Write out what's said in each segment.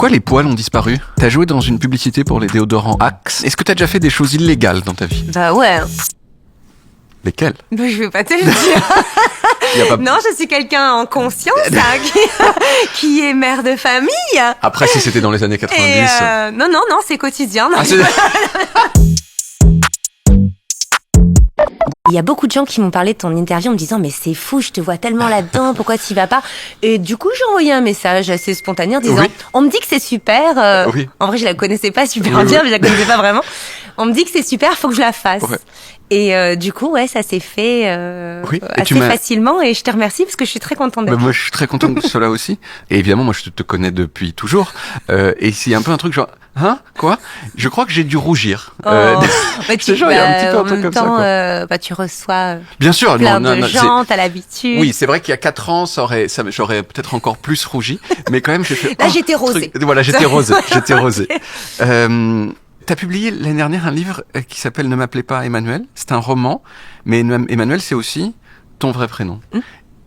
Pourquoi les poils ont disparu? T'as joué dans une publicité pour les déodorants Axe. Est-ce que t'as déjà fait des choses illégales dans ta vie? Bah ouais. Lesquelles? Bah, je vais pas te le dire. Non, je suis quelqu'un en conscience, qui est mère de famille. Après, si c'était dans les années 90... Non, c'est quotidien. Non, il y a beaucoup de gens qui m'ont parlé de ton interview en me disant mais c'est fou, je te vois tellement là-dedans, pourquoi t'y vas pas? Et du coup j'ai envoyé un message assez spontané en disant on me dit que c'est super, en vrai je la connaissais pas super bien, mais je la connaissais pas vraiment. On me dit que c'est super, faut que je la fasse. Et du coup ça s'est fait assez facilement et je te remercie parce que je suis très contente d'être. Moi je suis très contente de cela aussi. Et évidemment moi je te connais depuis toujours et c'est un peu un truc genre quoi? Je crois que j'ai dû rougir. Je te jure, il y a un petit peu un truc comme ça quoi. Tu reçois bien sûr, plein de gens, t'as l'habitude. Oui, c'est vrai qu'il y a 4 ans, j'aurais peut-être encore plus rougi, mais quand même j'ai fait. Là, j'étais rosée. Voilà, j'étais rosée. T'as publié l'année dernière un livre qui s'appelle Ne m'appelez pas Emmanuel. C'est un roman, mais Emmanuel, c'est aussi ton vrai prénom.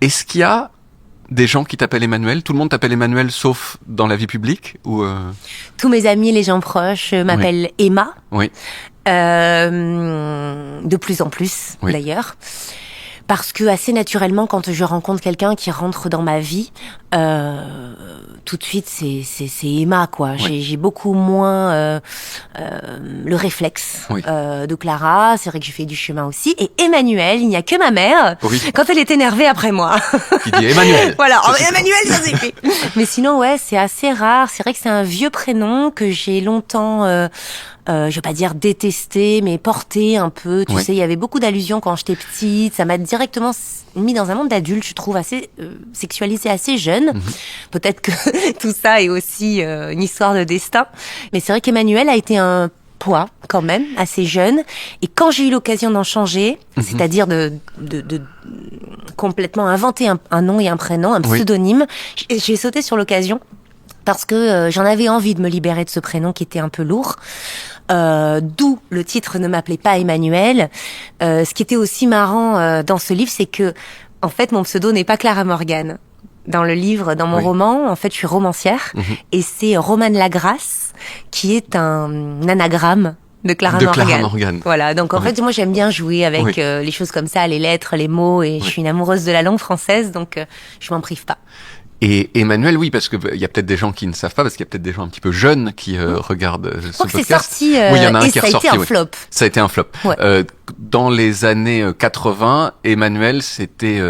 Est-ce qu'il y a des gens qui t'appellent Emmanuel? Tout le monde t'appelle Emmanuel sauf dans la vie publique ou Tous mes amis, les gens proches m'appellent Emma. Oui. De plus en plus, d'ailleurs. Parce que assez naturellement, quand je rencontre quelqu'un qui rentre dans ma vie, tout de suite, c'est Emma, quoi. J'ai beaucoup moins le réflexe de Clara. C'est vrai que j'ai fait du chemin aussi. Et Emmanuel, il n'y a que ma mère, quand elle est énervée après moi. Qui dit Emmanuel. Voilà, Emmanuel, ça c'est fait. Mais sinon, c'est assez rare. C'est vrai que c'est un vieux prénom que j'ai longtemps... je vais pas dire détester, mais porter un peu. Tu sais, il y avait beaucoup d'allusions quand j'étais petite. Ça m'a directement mis dans un monde d'adulte, je trouve, assez sexualisé, assez jeune. Peut-être que tout ça est aussi une histoire de destin. Mais c'est vrai qu'Emmanuel a été un poids, quand même, assez jeune. Et quand j'ai eu l'occasion d'en changer, c'est-à-dire de complètement inventer un nom et un prénom, un pseudonyme, j'ai sauté sur l'occasion. Parce que j'en avais envie de me libérer de ce prénom qui était un peu lourd. D'où le titre Ne m'appelez pas Emmanuel. Ce qui était aussi marrant dans ce livre, c'est que en fait mon pseudo n'est pas Clara Morgan. Dans le livre, dans mon roman, en fait, je suis romancière et c'est Romane Lagrasse qui est un anagramme de Clara Morgan. Voilà, donc en fait, moi j'aime bien jouer avec les choses comme ça, les lettres, les mots, et je suis une amoureuse de la langue française, donc je m'en prive pas. Et Emmanuel, oui, parce que il y a peut-être des gens qui ne savent pas, parce qu'il y a peut-être des gens un petit peu jeunes qui regardent ce podcast. Je crois que c'est sorti, oui, il y en a un qui est ressorti. Ça a été un flop. Ça a été un flop. Dans les années 80, Emmanuel, c'était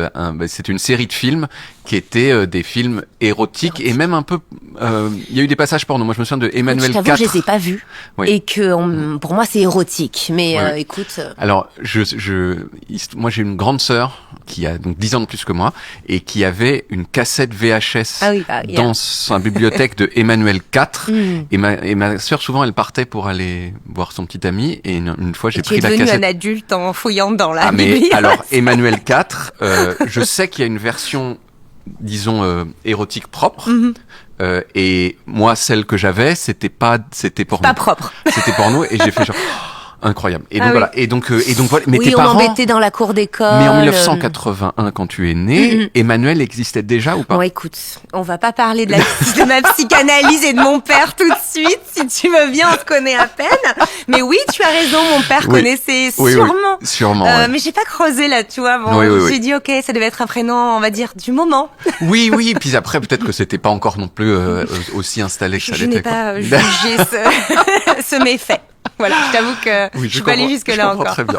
une série de films qui étaient des films érotiques et même un peu. Il y a eu des passages porno. Moi, je me souviens de Emmanuel 4. Je les ai pas vus et que pour moi c'est érotique. Mais écoute. Alors, moi, j'ai une grande sœur qui a donc 10 ans de plus que moi et qui avait une cassette VHS dans sa bibliothèque de Emmanuel 4. Et ma sœur, souvent, elle partait pour aller voir son petit ami et une fois, j'ai pris la cassette. Tu es devenu un adulte en fouillant dans la bibliothèque. Alors, Emmanuel 4, je sais qu'il y a une version, disons, érotique propre. Et moi, celle que j'avais, c'était porno. Pas propre. C'était porno et j'ai fait genre... Incroyable. Et donc voilà. Et donc voilà. Mais tes on parents. m'embêtait dans la cour d'école. Mais en 1981, quand tu es né, Emmanuel existait déjà ou pas? Bon, écoute, on va pas parler de ma psychanalyse et de mon père tout de suite. Si tu veux bien, on se connaît à peine. Mais oui, tu as raison, mon père connaissait sûrement. Sûrement. Mais j'ai pas creusé là, tu vois. Bon, j'ai dit ok, ça devait être un prénom, on va dire, du moment. Oui. Et puis après, peut-être que c'était pas encore non plus aussi installé que ça l'était. Je n'ai pas jugé ce méfait. Voilà, je t'avoue que je suis pas allée jusque-là encore. Très bien.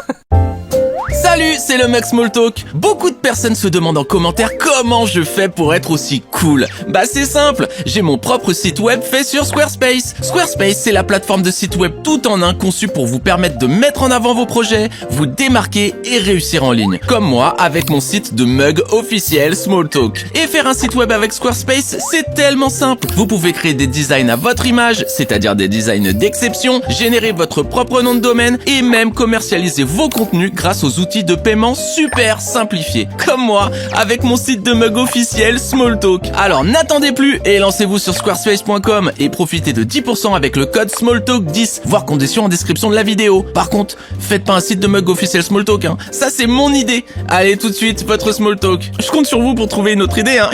Salut, c'est le mec Smalltalk. Beaucoup de personnes se demandent en commentaire comment je fais pour être aussi cool. Bah c'est simple, j'ai mon propre site web fait sur Squarespace. Squarespace, c'est la plateforme de site web tout en un conçue pour vous permettre de mettre en avant vos projets, vous démarquer et réussir en ligne. Comme moi, avec mon site de mug officiel Smalltalk. Et faire un site web avec Squarespace, c'est tellement simple. Vous pouvez créer des designs à votre image, c'est-à-dire des designs d'exception, générer votre propre nom de domaine et même commercialiser vos contenus grâce aux outils de paiement super simplifiés. Comme moi, avec mon site de mug officiel Smalltalk. Alors n'attendez plus et lancez-vous sur squarespace.com et profitez de 10% avec le code Smalltalk10, voire condition en description de la vidéo. Par contre, faites pas un site de mug officiel Smalltalk, hein. Ça c'est mon idée. Allez tout de suite, votre Smalltalk. Je compte sur vous pour trouver une autre idée, hein.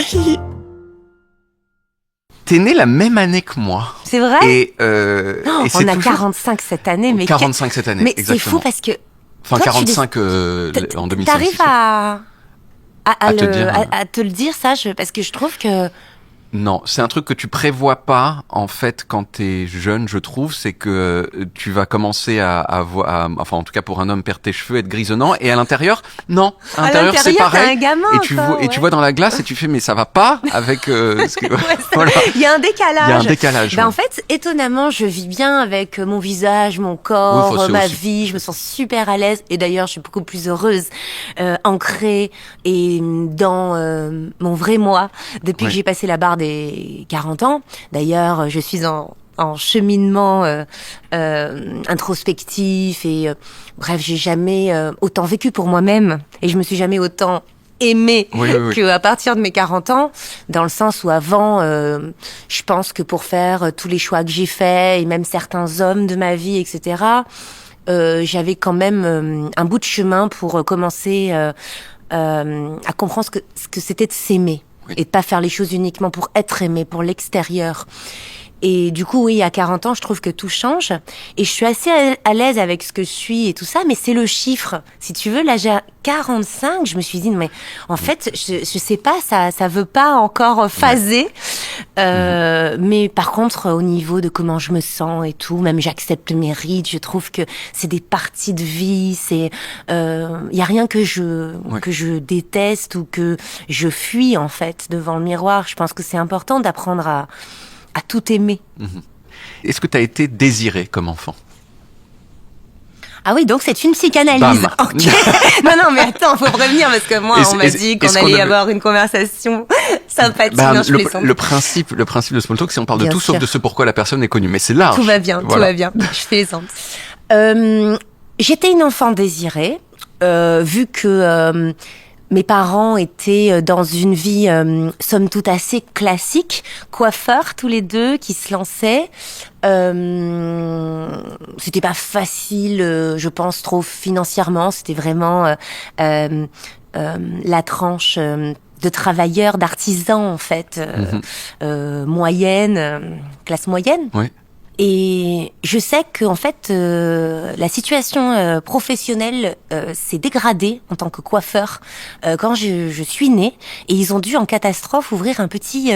T'es né la même année que moi. C'est vrai? Et c'est on a toujours... 45 cette année. Mais 45 cette année, mais exactement. c'est fou parce que... Enfin, toi, 45 en 2005. T'arrives à te le dire, ça, parce que je trouve que... Non, c'est un truc que tu prévois pas, en fait, quand t'es jeune, je trouve, c'est que tu vas commencer à voir, enfin, en tout cas pour un homme, perdre tes cheveux, être grisonnant, et à l'intérieur, non. À l'intérieur, c'est pareil. T'es un gamin, et tu vois dans la glace et tu fais, mais ça va pas avec, voilà. Il y a un décalage. Il y a un décalage. En fait, étonnamment, je vis bien avec mon visage, mon corps, ma vie, je me sens super à l'aise, et d'ailleurs, je suis beaucoup plus heureuse, ancrée, et dans, mon vrai moi, depuis que j'ai passé la barre des 40 ans. D'ailleurs, je suis en cheminement introspectif et bref, j'ai jamais autant vécu pour moi-même et je me suis jamais autant aimée qu'à partir de mes 40 ans, dans le sens où avant, je pense que pour faire tous les choix que j'ai faits et même certains hommes de ma vie, etc., j'avais quand même un bout de chemin pour commencer à comprendre ce que c'était de s'aimer. Et de pas faire les choses uniquement pour être aimé, pour l'extérieur. Et du coup, oui, à 40 ans, je trouve que tout change. Et je suis assez à l'aise avec ce que je suis et tout ça, mais c'est le chiffre. Si tu veux, là, j'ai 45, je me suis dit, mais en fait, je sais pas, ça veut pas encore phaser. Mais par contre, au niveau de comment je me sens et tout, même j'accepte mes rides, je trouve que c'est des parties de vie, c'est, y a rien que je déteste ou que je fuis, en fait, devant le miroir. Je pense que c'est important d'apprendre à tout aimer. Est-ce que tu as été désiré comme enfant? Ah oui, donc c'est une psychanalyse. Okay. non, mais attends, faut prévenir parce que moi, on m'a dit qu'on allait avoir une conversation sympathique. Non, je plaisante. Le principe de Small Talk, c'est on parle de tout sauf de ce pourquoi la personne est connue. Mais c'est large. Tout va bien, voilà. Tout va bien. Je plaisante. J'étais une enfant désirée, vu que mes parents étaient dans une vie, somme toute, assez classique, coiffeurs tous les deux, qui se lançaient. C'était pas facile, je pense, trop financièrement. C'était vraiment la tranche de travailleurs, d'artisans, en fait, moyenne, classe moyenne. Oui. Et je sais que en fait la situation professionnelle s'est dégradée en tant que coiffeur quand je suis née, et ils ont dû en catastrophe ouvrir un petit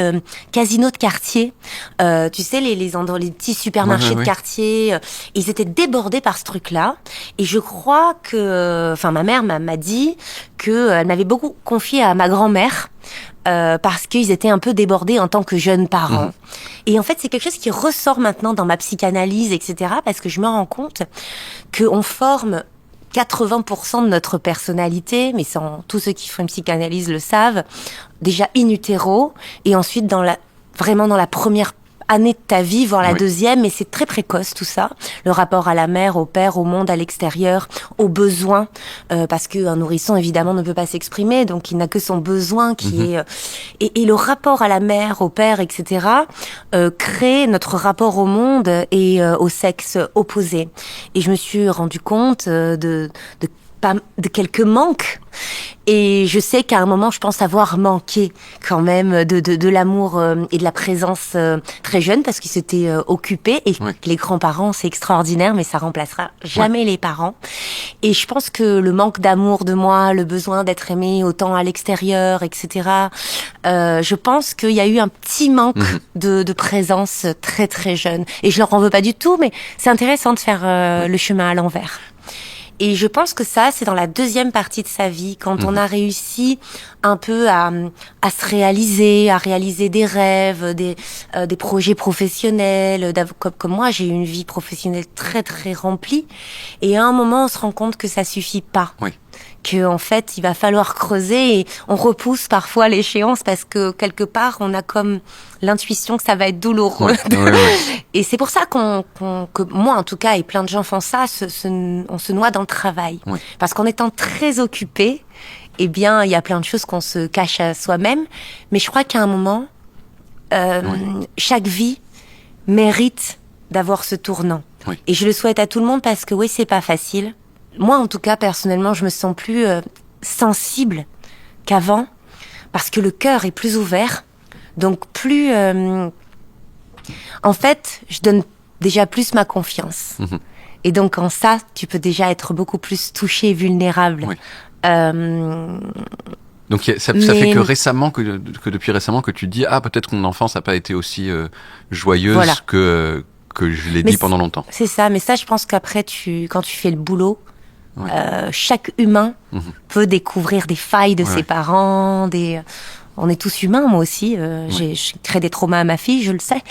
casino de quartier. Tu sais, les petits supermarchés de quartier, ils étaient débordés par ce truc-là, et je crois que ma mère m'a dit que elle m'avait beaucoup confié à ma grand-mère. Parce qu'ils étaient un peu débordés en tant que jeunes parents. Et en fait, c'est quelque chose qui ressort maintenant dans ma psychanalyse, etc. Parce que je me rends compte qu'on forme 80% de notre personnalité, mais tous ceux qui font une psychanalyse le savent, déjà in utero, et ensuite vraiment dans la première année de ta vie, voire la deuxième, mais c'est très précoce tout ça. Le rapport à la mère, au père, au monde, à l'extérieur, aux besoins, parce qu'un nourrisson évidemment ne peut pas s'exprimer, donc il n'a que son besoin qui est... Et le rapport à la mère, au père, etc., crée notre rapport au monde et au sexe opposé. Et je me suis rendu compte de quelques manques. Et je sais qu'à un moment, je pense avoir manqué quand même de l'amour et de la présence très jeune, parce qu'ils s'étaient occupés, et les grands-parents, c'est extraordinaire, mais ça remplacera jamais les parents. Et je pense que le manque d'amour de moi, le besoin d'être aimé autant à l'extérieur, etc., je pense qu'il y a eu un petit manque de présence très très jeune. Et je leur en veux pas du tout, mais c'est intéressant de faire le chemin à l'envers. Et je pense que ça, c'est dans la deuxième partie de sa vie, quand on a réussi un peu à se réaliser, à réaliser des rêves, des projets professionnels. Comme moi, j'ai eu une vie professionnelle très très remplie. Et à un moment, on se rend compte que ça suffit pas. Que en fait, il va falloir creuser, et on repousse parfois l'échéance parce que quelque part, on a comme l'intuition que ça va être douloureux. Et c'est pour ça que moi, en tout cas, et plein de gens font ça, on se noie dans le travail. Parce qu'en étant très occupé, eh bien, il y a plein de choses qu'on se cache à soi-même. Mais je crois qu'à un moment, chaque vie mérite d'avoir ce tournant. Et je le souhaite à tout le monde, parce que c'est pas facile. Moi, en tout cas, personnellement, je me sens plus sensible qu'avant, parce que le cœur est plus ouvert, donc plus En fait, je donne déjà plus ma confiance. Et donc, en ça, tu peux déjà être beaucoup plus touché et vulnérable. Oui. Donc ça fait que récemment, que depuis récemment, que tu dis peut-être que mon enfance n'a pas été aussi joyeuse que je l'ai dit pendant longtemps. C'est ça, mais ça, je pense qu'après, quand tu fais le boulot, chaque humain peut découvrir des failles de ses parents, on est tous humains, moi aussi. J'ai créé des traumas à ma fille, je le sais.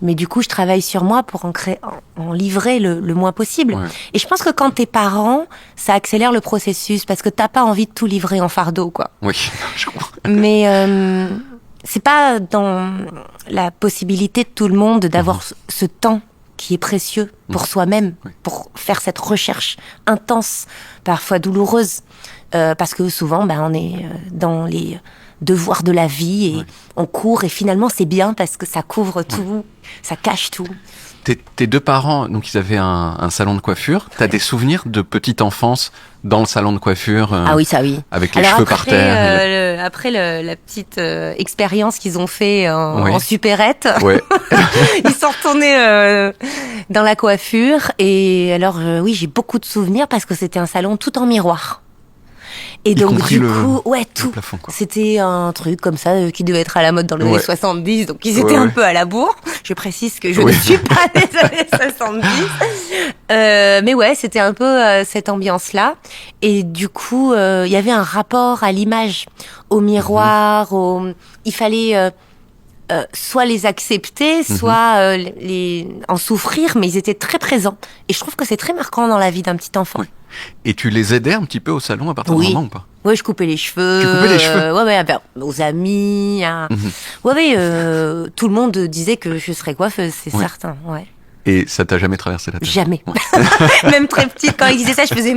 Mais du coup, je travaille sur moi pour en livrer le moins possible. Et je pense que quand t'es parent, ça accélère le processus parce que t'as pas envie de tout livrer en fardeau, quoi. Oui, je comprends. Mais c'est pas dans la possibilité de tout le monde d'avoir ce temps qui est précieux pour soi-même, pour faire cette recherche intense, parfois douloureuse, parce que souvent, on est dans les devoirs de la vie et on court et finalement c'est bien parce que ça couvre tout, ça cache tout. Tes deux parents, donc ils avaient un salon de coiffure. T'as des souvenirs de petite enfance dans le salon de coiffure Ah oui, ça oui. Avec les cheveux par terre. Après la petite expérience qu'ils ont fait en supérette, ils sont retournés dans la coiffure. Et alors oui, j'ai beaucoup de souvenirs parce que c'était un salon tout en miroir. Et donc du coup, tout. Plafond, c'était un truc comme ça qui devait être à la mode dans les années 70, donc ils étaient un peu à la bourre. Je précise que je ne suis pas des années 70. Mais c'était un peu cette ambiance-là. Et du coup, il y avait un rapport à l'image, au miroir, il fallait soit les accepter, soit en souffrir, mais ils étaient très présents. Et je trouve que c'est très marquant dans la vie d'un petit enfant. Et tu les aidais un petit peu au salon à partir d'un moment ou pas? Oui, je coupais les cheveux. Tu coupais les cheveux? Aux amis. Tout le monde disait que je serais coiffeuse, c'est certain. Ouais. Et ça t'a jamais traversé la tête? Jamais. Même très petite, quand ils disaient ça, je faisais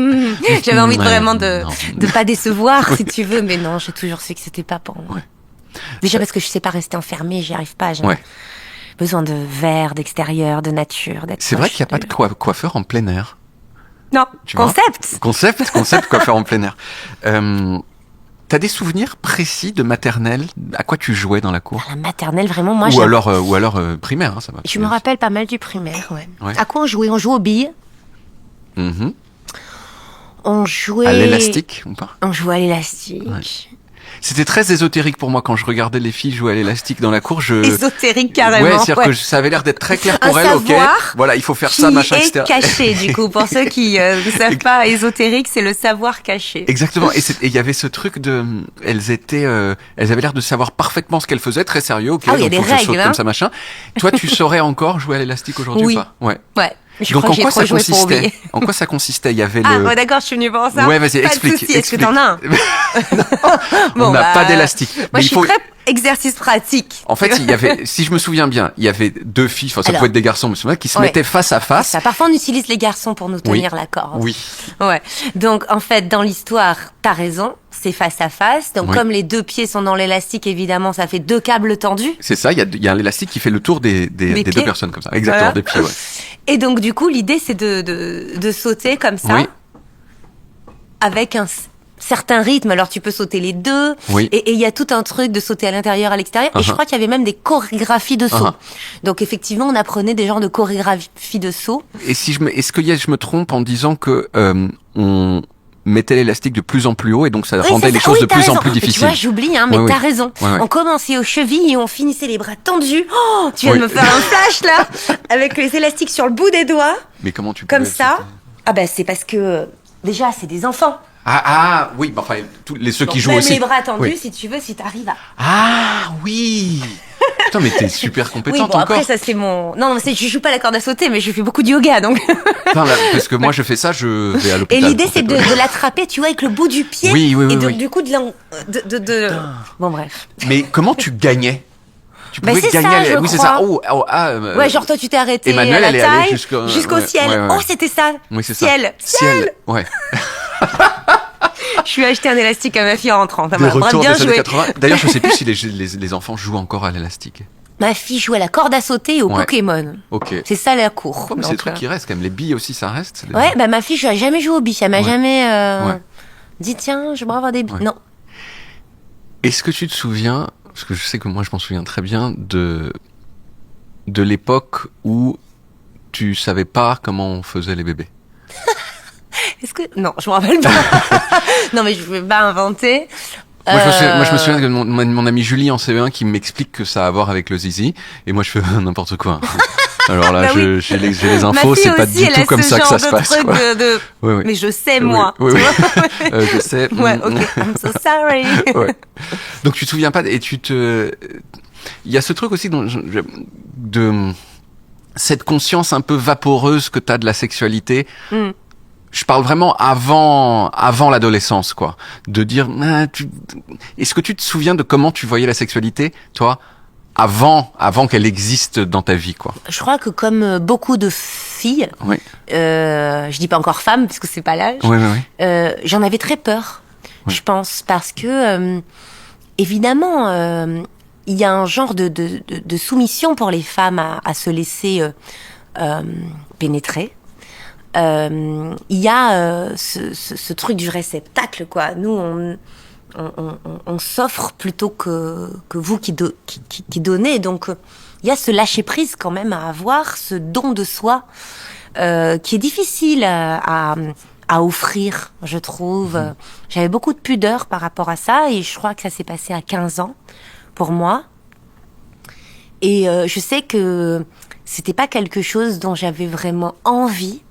j'avais envie vraiment de pas décevoir, si tu veux. Mais non, j'ai toujours su que c'était pas pour moi. Déjà parce que je sais pas rester enfermée, j'y arrive pas. J'ai besoin de verre, d'extérieur, de nature. C'est vrai qu'il n'y a pas de coiffeur en plein air. Non, concept coiffeur en plein air. T'as des souvenirs précis de maternelle? À quoi tu jouais dans la cour? La maternelle, vraiment, moi. Ou alors primaire, ça va. Je me rappelle pas mal du primaire, À quoi on jouait? On jouait aux billes. On jouait... À l'élastique ou pas? On jouait à l'élastique. C'était très ésotérique pour moi quand je regardais les filles jouer à l'élastique dans la cour. Ésotérique carrément. Ouais, c'est-à-dire que ça avait l'air d'être très clair pour elles. Ok, voilà, il faut faire ça, machin, etc. Caché du coup. Pour ceux qui ne savent pas, ésotérique, c'est le savoir caché. Exactement. Et il y avait ce truc elles avaient l'air de savoir parfaitement ce qu'elles faisaient, très sérieux. Ok, donc il y a des règles, comme ça, machin. Toi, tu saurais encore jouer à l'élastique aujourd'hui ou pas? Ouais. Je donc crois que j'ai trop joué pour oublier. En quoi ça consistait? Il y avait d'accord, je suis venue pour ça. Ouais, vas-y, explique. Est-ce que t'en as un? On n'a pas d'élastique. Moi, je suis très exercice pratique. En fait, il y avait, si je me souviens bien, il y avait deux filles, ça pouvait être des garçons, mais qui se mettaient face à face. Ça, parfois, on utilise les garçons pour nous tenir la corde. Oui. Ouais. Donc, en fait, dans l'histoire, t'as raison, c'est face à face. Donc, comme les deux pieds sont dans l'élastique, évidemment, ça fait deux câbles tendus. C'est ça, il y a un élastique qui fait le tour des deux personnes comme ça. Exactement, des pieds, Et donc, du coup, l'idée, c'est de sauter comme ça. Avec un certain rythme, alors tu peux sauter les deux, et il y a tout un truc de sauter à l'intérieur, à l'extérieur, et je crois qu'il y avait même des chorégraphies de saut. Donc effectivement, on apprenait des genres de chorégraphies de saut. Et est-ce que je me trompe en disant que on mettait l'élastique de plus en plus haut et donc ça rendait les choses de plus en plus difficiles? Tu vois, j'oublie, mais t'as raison. On commençait aux chevilles et on finissait les bras tendus. Oh, tu viens de me faire un flash là, avec les élastiques sur le bout des doigts. Mais comment tu comme ça? C'est parce que déjà c'est des enfants. Oui, enfin, ceux qui jouent aussi. Même les bras tendus, si tu veux, si t'arrives à... Oui. Putain, mais t'es super compétente encore. Après, ça c'est mon... Non, je joue pas la corde à sauter, mais je fais beaucoup de yoga, donc... Putain, parce que moi, je fais ça, je vais à l'hôpital. Et l'idée, c'est de l'attraper, tu vois, avec le bout du pied. Oui. Du coup, Bon, bref. Mais comment tu gagnais? Tu pouvais gagner ça, oui, c'est ça. Genre toi tu t'es arrêté Emmanuel, à la taille jusqu'au ciel. Oh, c'était ça. Oui, c'est ciel. ça. Ciel. Ouais. Je suis acheté un élastique à ma fille en rentrant. Ça m'a bien joué. D'ailleurs, je sais plus si les enfants jouent encore à l'élastique. Ma fille joue à la corde à sauter et au Pokémon. Ok. C'est ça la cour. Mais c'est des trucs qui restent quand même. Les billes aussi, ça reste. Ma fille, je n'ai jamais joué aux billes. Elle m'a jamais dit tiens, j'aimerais avoir des billes. Non. Est-ce que tu te souviens, parce que je sais que moi je m'en souviens très bien, de de l'époque où tu savais pas comment on faisait les bébés? Est-ce que... Non, je me rappelle pas. Non, mais je vais pas inventer. Moi, je me souviens de mon amie Julie en CE1 qui m'explique que ça a à voir avec le zizi. Et moi, je fais n'importe quoi. Alors là, Bah oui. j'ai les infos, c'est pas du tout comme ça que ça se passe. Truc Oui, oui. Mais je sais, moi. Oui, oui. Je sais. Ouais, ok. I'm so sorry. Ouais. Donc, tu te souviens pas, et il y a ce truc aussi de cette conscience un peu vaporeuse que t'as de la sexualité. Je parle vraiment avant l'adolescence, quoi. De dire, est-ce que tu te souviens de comment tu voyais la sexualité, toi, avant qu'elle existe dans ta vie, quoi? Je crois que comme beaucoup de filles, Oui. Je dis pas encore femmes parce que c'est pas l'âge, Oui, oui, oui. j'en avais très peur, Oui. je pense, parce que évidemment, il y a un genre de soumission pour les femmes à se laisser pénétrer. Il y a ce truc du réceptacle, quoi. Nous, on s'offre plutôt que vous qui donnez. Donc, il y a ce lâcher prise quand même à avoir, ce don de soi qui est difficile à offrir, je trouve. J'avais beaucoup de pudeur par rapport à ça et je crois que ça s'est passé à 15 ans pour moi. Et je sais que c'était pas quelque chose dont j'avais vraiment envie,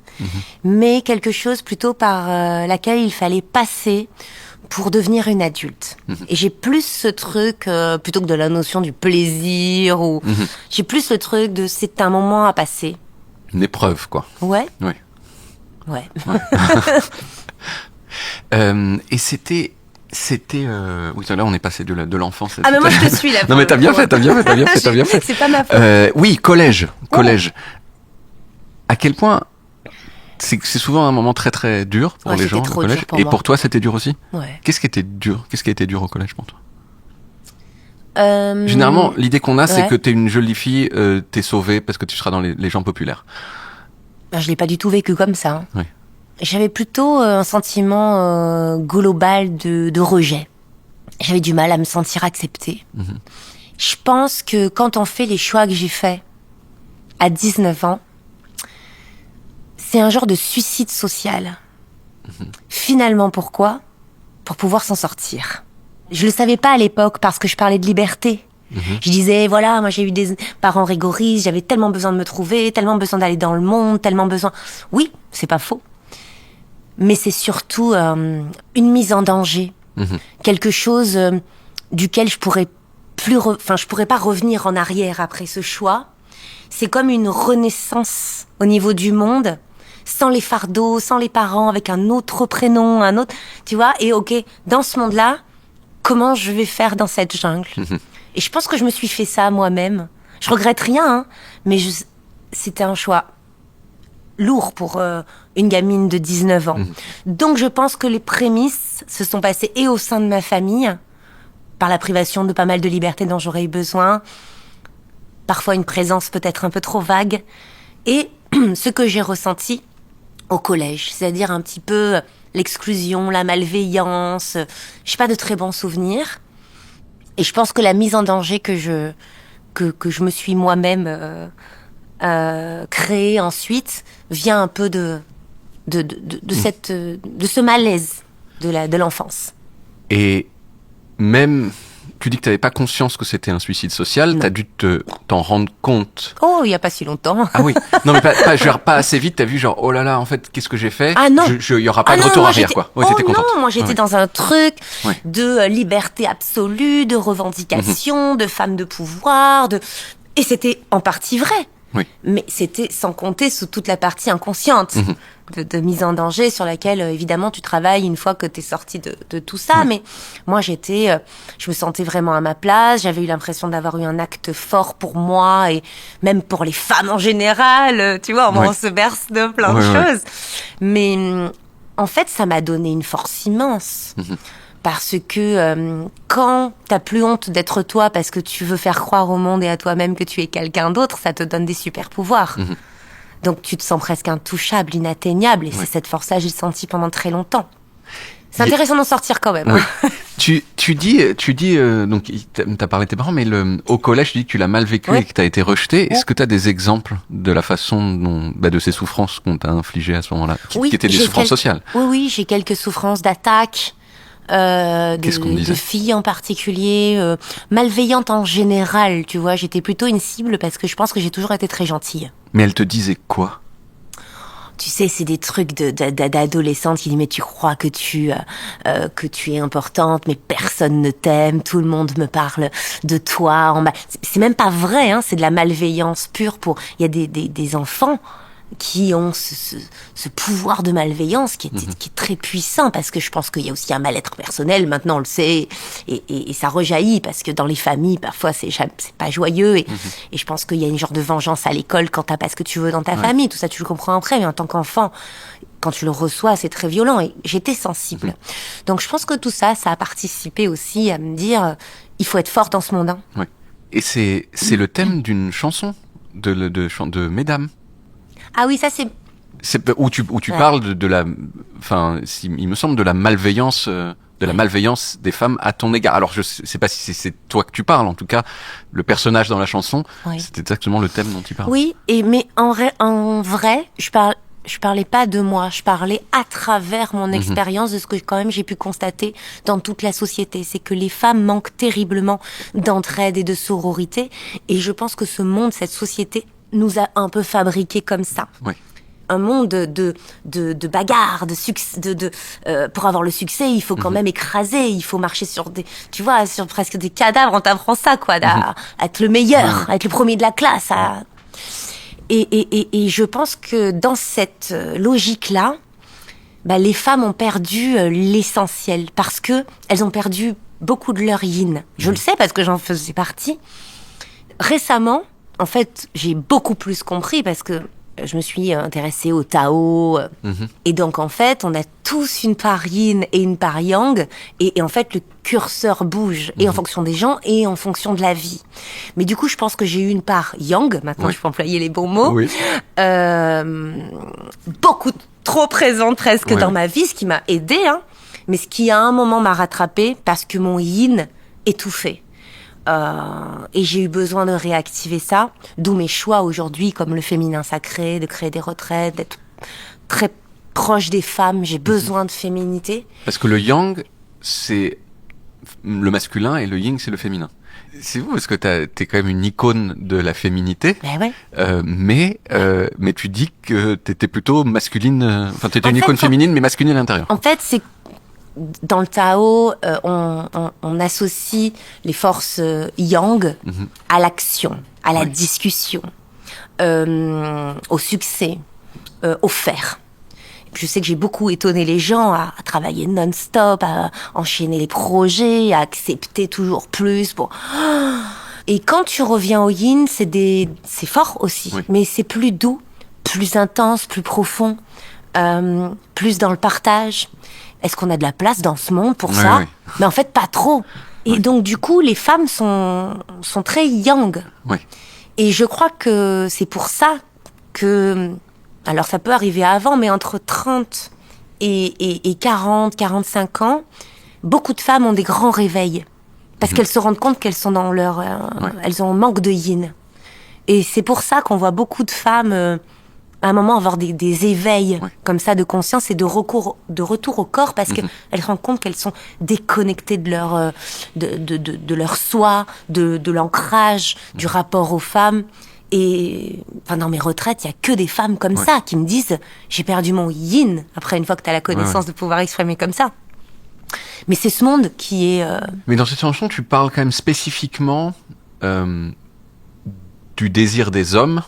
mais quelque chose plutôt par laquelle il fallait passer pour devenir une adulte. Et j'ai plus ce truc, plutôt que de la notion du plaisir, ou j'ai plus le truc de c'est un moment à passer. Une épreuve, quoi. Ouais. Oui. Ouais. Et c'était oui, là on est passé de l'enfance. Ah mais moi je te suis là. Non mais t'as bien fait. C'est pas ma faute. Oui, collège. À quel point c'est souvent un moment très très dur pour les gens au collège. Et pour toi, c'était dur aussi. Ouais. Qu'est-ce qui était dur? Qu'est-ce qui a été dur au collège pour toi? Généralement, l'idée qu'on a, c'est que t'es une jolie fille, t'es sauvée parce que tu seras dans les gens populaires. Ben, je l'ai pas du tout vécu comme ça. Hein. Oui. J'avais plutôt un sentiment global de rejet. J'avais du mal à me sentir acceptée. Je pense que quand on fait les choix que j'ai faits à 19 ans, c'est un genre de suicide social. Finalement, pourquoi? Pour pouvoir s'en sortir. Je le savais pas à l'époque parce que je parlais de liberté. Je disais, voilà, moi j'ai eu des parents rigoristes, j'avais tellement besoin de me trouver, tellement besoin d'aller dans le monde, tellement besoin... Oui, c'est pas faux. Mais c'est surtout une mise en danger. Quelque chose duquel je pourrais pas revenir en arrière après ce choix. C'est comme une renaissance au niveau du monde, sans les fardeaux, sans les parents, avec un autre prénom, un autre... Tu vois, et ok, dans ce monde-là, comment je vais faire dans cette jungle? Et je pense que je me suis fait ça moi-même. Je regrette rien, hein, mais c'était un choix lourd pour une gamine de 19 ans. Donc je pense que les prémices se sont passées et au sein de ma famille, par la privation de pas mal de liberté dont j'aurais eu besoin, parfois une présence peut-être un peu trop vague, et ce que j'ai ressenti au collège, c'est-à-dire un petit peu l'exclusion, la malveillance. J'ai pas de très bons souvenirs. Et je pense que la mise en danger que je me suis moi-même créée ensuite vient un peu de ce malaise de l'enfance. Et même, tu dis que t'avais pas conscience que c'était un suicide social, t'as dû t'en rendre compte. Oh, il y a pas si longtemps. Ah oui. Non mais pas assez vite, t'as vu genre, oh là là, en fait, qu'est-ce que j'ai fait? Ah non. Il y aura pas de retour arrière, quoi. Ouais, t'étais contente. Non, moi j'étais dans un truc de liberté absolue, de revendication, de femme de pouvoir, et c'était en partie vrai. Oui. Mais c'était sans compter sous toute la partie inconsciente de mise en danger sur laquelle évidemment tu travailles une fois que t'es sorti de tout ça. Mais moi je me sentais vraiment à ma place. J'avais eu l'impression d'avoir eu un acte fort pour moi et même pour les femmes en général. Tu vois, on se berce de plein de choses. Mais en fait, ça m'a donné une force immense. Parce que quand t'as plus honte d'être toi parce que tu veux faire croire au monde et à toi-même que tu es quelqu'un d'autre, ça te donne des super pouvoirs. Donc tu te sens presque intouchable, inatteignable. Et c'est cette force-là que j'ai sentie pendant très longtemps. C'est intéressant d'en sortir quand même. Oui. Tu dis, donc t'as parlé de tes parents, mais au collège, tu dis que tu l'as mal vécu et que t'as été rejeté. Est-ce que t'as des exemples de la façon dont, de ces souffrances qu'on t'a infligées à ce moment-là, qui étaient des souffrances sociales? Oui, j'ai quelques souffrances d'attaque. Qu'est-ce qu'on disait? De filles en particulier, malveillantes en général, tu vois. J'étais plutôt une cible parce que je pense que j'ai toujours été très gentille. Mais elles te disaient quoi? Tu sais, c'est des trucs d'adolescentes qui disent mais tu crois que tu es importante, mais personne ne t'aime, tout le monde me parle de toi. C'est même pas vrai, hein, c'est de la malveillance pure. Il y a des enfants qui ont ce pouvoir de malveillance qui est très puissant, parce que je pense qu'il y a aussi un mal-être personnel, maintenant on le sait, et ça rejaillit, parce que dans les familles, parfois c'est pas joyeux, et je pense qu'il y a une genre de vengeance à l'école quand t'as pas ce que tu veux dans ta famille, tout ça tu le comprends après, mais en tant qu'enfant, quand tu le reçois, c'est très violent, et j'étais sensible. Donc je pense que tout ça a participé aussi à me dire, il faut être forte dans ce monde. Hein. Oui. Et c'est le thème d'une chanson de Mesdames. Ah oui, ça c'est où tu parles de la, enfin, il me semble, de la malveillance, des femmes à ton égard. Alors je sais pas si c'est toi que tu parles, en tout cas, le personnage dans la chanson, c'est exactement le thème dont tu parles. Oui, mais en vrai, je parlais pas de moi, je parlais à travers mon expérience de ce que quand même j'ai pu constater dans toute la société. C'est que les femmes manquent terriblement d'entraide et de sororité, et je pense que ce monde, cette société, nous a un peu fabriqués comme ça. Oui. Un monde de bagarre, de succès, pour avoir le succès, il faut quand même écraser, il faut marcher sur sur presque des cadavres en t'apprend ça, quoi, à être le meilleur, à être le premier de la classe. Et je pense que dans cette logique-là, les femmes ont perdu l'essentiel, parce que elles ont perdu beaucoup de leur yin. Je le sais parce que j'en faisais partie. Récemment, en fait, j'ai beaucoup plus compris parce que je me suis intéressée au Tao. Et donc, en fait, on a tous une part yin et une part yang. Et en fait, le curseur bouge, et en fonction des gens, et en fonction de la vie. Mais du coup, je pense que j'ai eu une part yang. Maintenant, je peux employer les bons mots. Oui. Beaucoup trop présente presque dans ma vie, ce qui m'a aidée. Hein, mais ce qui, à un moment, m'a rattrapée parce que mon yin étouffait. Et j'ai eu besoin de réactiver ça, d'où mes choix aujourd'hui, comme le féminin sacré, de créer des retraites, d'être très proche des femmes. J'ai besoin de féminité. Parce que le yang, c'est le masculin, et le yin, c'est le féminin. C'est vous, parce que t'es quand même une icône de la féminité. Mais tu dis que t'étais plutôt masculine. Enfin, t'étais une icône féminine, mais masculine à l'intérieur. En fait, c'est dans le Tao, on associe les forces yang à l'action, à la discussion, au succès, au faire. Je sais que j'ai beaucoup étonné les gens à travailler non-stop, à enchaîner les projets, à accepter toujours plus. Et quand tu reviens au yin, c'est fort aussi, mais c'est plus doux, plus intense, plus profond, plus dans le partage. Est-ce qu'on a de la place dans ce monde pour ça ? Mais en fait, pas trop. Et donc, du coup, les femmes sont très yang. Et je crois que c'est pour ça que... Alors, ça peut arriver avant, mais entre 30 et 40, 45 ans, beaucoup de femmes ont des grands réveils. Parce qu'elles se rendent compte qu'elles sont dans leur... Elles ont un manque de yin. Et c'est pour ça qu'on voit beaucoup de femmes... à un moment avoir des éveils comme ça de conscience et de retour au corps, parce qu'elles se rendent compte qu'elles sont déconnectées de leur soi, de l'ancrage, du rapport aux femmes. Et dans mes retraites, il y a que des femmes comme ça qui me disent j'ai perdu mon yin après, une fois que tu as la connaissance de pouvoir exprimer comme ça. Mais c'est ce monde qui est... Mais dans cette chanson, tu parles quand même spécifiquement du désir des hommes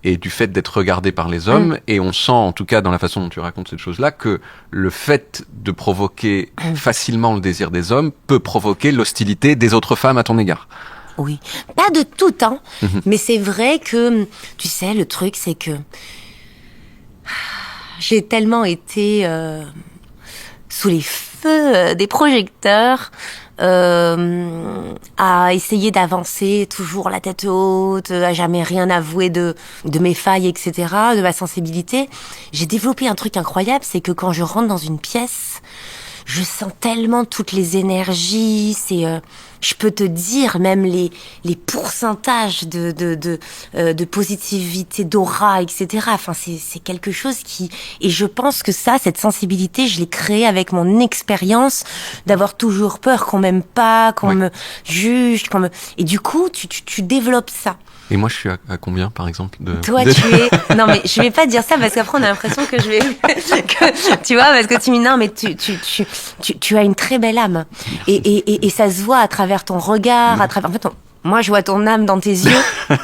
et du fait d'être regardé par les hommes, et on sent, en tout cas dans la façon dont tu racontes cette chose-là, que le fait de provoquer facilement le désir des hommes peut provoquer l'hostilité des autres femmes à ton égard. Oui, pas de tout, hein, mais c'est vrai que, tu sais, le truc, c'est que j'ai tellement été sous les feux des projecteurs, à essayer d'avancer toujours la tête haute, à jamais rien avouer de mes failles, etc., de ma sensibilité. J'ai développé un truc incroyable, c'est que quand je rentre dans une pièce, je sens tellement toutes les énergies. Je peux te dire même les pourcentages de positivité, d'aura, etc. Enfin, c'est quelque chose et je pense que cette sensibilité, je l'ai créée avec mon expérience d'avoir toujours peur qu'on m'aime pas, qu'on me juge, et du coup, tu développes ça. Et moi, je suis à combien, par exemple Toi, tu es... Non, mais je vais pas dire ça parce qu'après, on a l'impression que je vais... tu vois, parce que tu me dis, non, mais tu as une très belle âme. Et ça se voit à travers ton regard, à travers... En fait, moi, je vois ton âme dans tes yeux.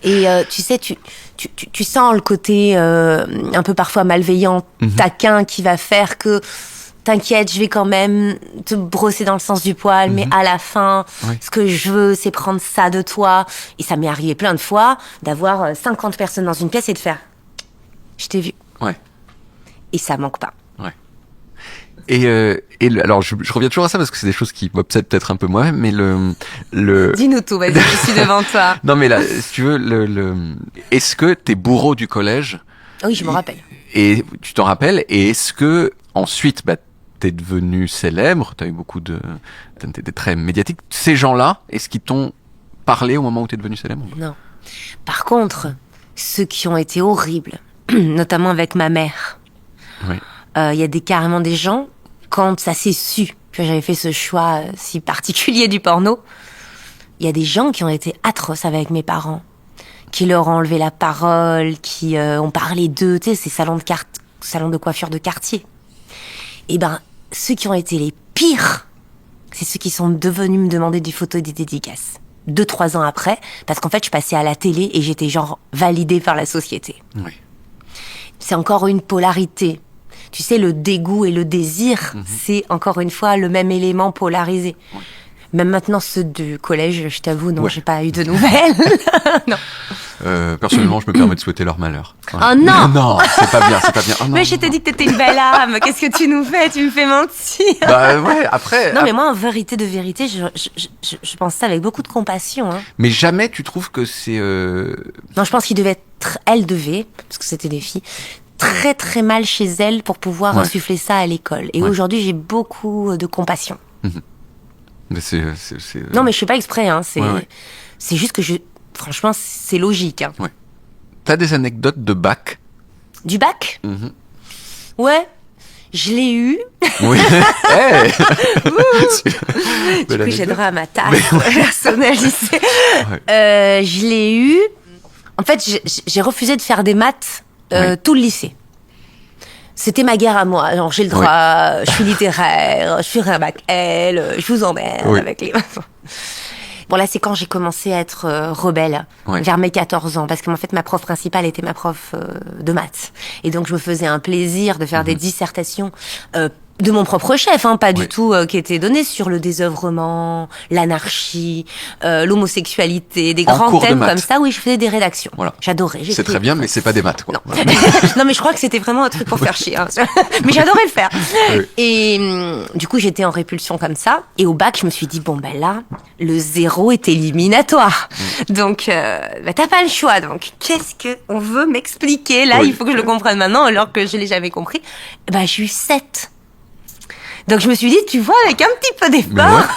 Et tu sais, tu sens le côté un peu parfois malveillant, taquin, qui va faire que... T'inquiète, je vais quand même te brosser dans le sens du poil, mais à la fin, ce que je veux, c'est prendre ça de toi. Et ça m'est arrivé plein de fois d'avoir 50 personnes dans une pièce et de faire « Je t'ai vu ». Ouais. Et ça manque pas. Ouais. Alors, je reviens toujours à ça parce que c'est des choses qui m'obsèdent peut-être un peu moi-même, mais Dis-nous tout, vas-y, je suis devant toi. Non, mais là, si tu veux, est-ce que tes bourreaux du collège... Oui, je me rappelle. Et tu t'en rappelles, et est-ce que ensuite, t'es devenu célèbre, t'as eu t'es très médiatique. Ces gens-là, est-ce qu'ils t'ont parlé au moment où t'es devenu célèbre? Non. Par contre, ceux qui ont été horribles, notamment avec ma mère, y a carrément des gens, quand ça s'est su que j'avais fait ce choix si particulier du porno, il y a des gens qui ont été atroces avec mes parents, qui leur ont enlevé la parole, qui ont parlé d'eux, tu sais, ces salons de coiffure de quartier. Et ceux qui ont été les pires, c'est ceux qui sont devenus me demander des photos et des dédicaces. 2-3 ans après, parce qu'en fait, je passais à la télé et j'étais genre validée par la société. Oui. C'est encore une polarité. Tu sais, le dégoût et le désir, c'est encore une fois le même élément polarisé. Oui. Même maintenant, ceux du collège, je t'avoue, non, j'ai pas eu de nouvelles. Non. Personnellement, je me permets de souhaiter leur malheur. Ouais. Oh non! Non, c'est pas bien. Oh, non, mais je t'ai dit que t'étais une belle âme. Qu'est-ce que tu nous fais? Tu me fais mentir. Ouais, après... Non, mais moi, en vérité de vérité, je pense ça avec beaucoup de compassion. Hein. Mais jamais tu trouves que c'est... Non, je pense elle devait, parce que c'était des filles, très très mal chez elle pour pouvoir insuffler ça à l'école. Et aujourd'hui, j'ai beaucoup de compassion. Mais Non, mais je fais pas exprès, hein. C'est juste que franchement, c'est logique, hein. Ouais. T'as des anecdotes de bac? Du bac? Ouais. Je l'ai eu. Oui. Du coup, j'aiderai à ma tâche personnalisée. Je l'ai eu. En fait, j'ai refusé de faire des maths tout le lycée. C'était ma guerre à moi. Alors, j'ai le droit, je suis littéraire, je ferai un bac L, je vous emmerde avec les... Bon, là, c'est quand j'ai commencé à être rebelle, vers mes 14 ans, parce qu'en fait, ma prof principale était ma prof de maths. Et donc, je me faisais un plaisir de faire des dissertations de mon propre chef, hein, pas du tout qui était donné sur le désœuvrement, l'anarchie, l'homosexualité, des grands thèmes comme ça. Oui, je faisais des rédactions. Voilà. J'adorais. C'est très bien, mais c'est pas des maths, quoi. Non. Non, mais je crois que c'était vraiment un truc pour faire chier. Hein. Mais j'adorais le faire. Et du coup, j'étais en répulsion comme ça. Et au bac, je me suis dit, bon, là, le 0 est éliminatoire. Donc, t'as pas le choix. Donc, qu'est-ce que on veut m'expliquer? Là, il faut que je le comprenne maintenant, alors que je l'ai jamais compris. J'ai eu 7. Donc je me suis dit, tu vois, avec un petit peu d'effort,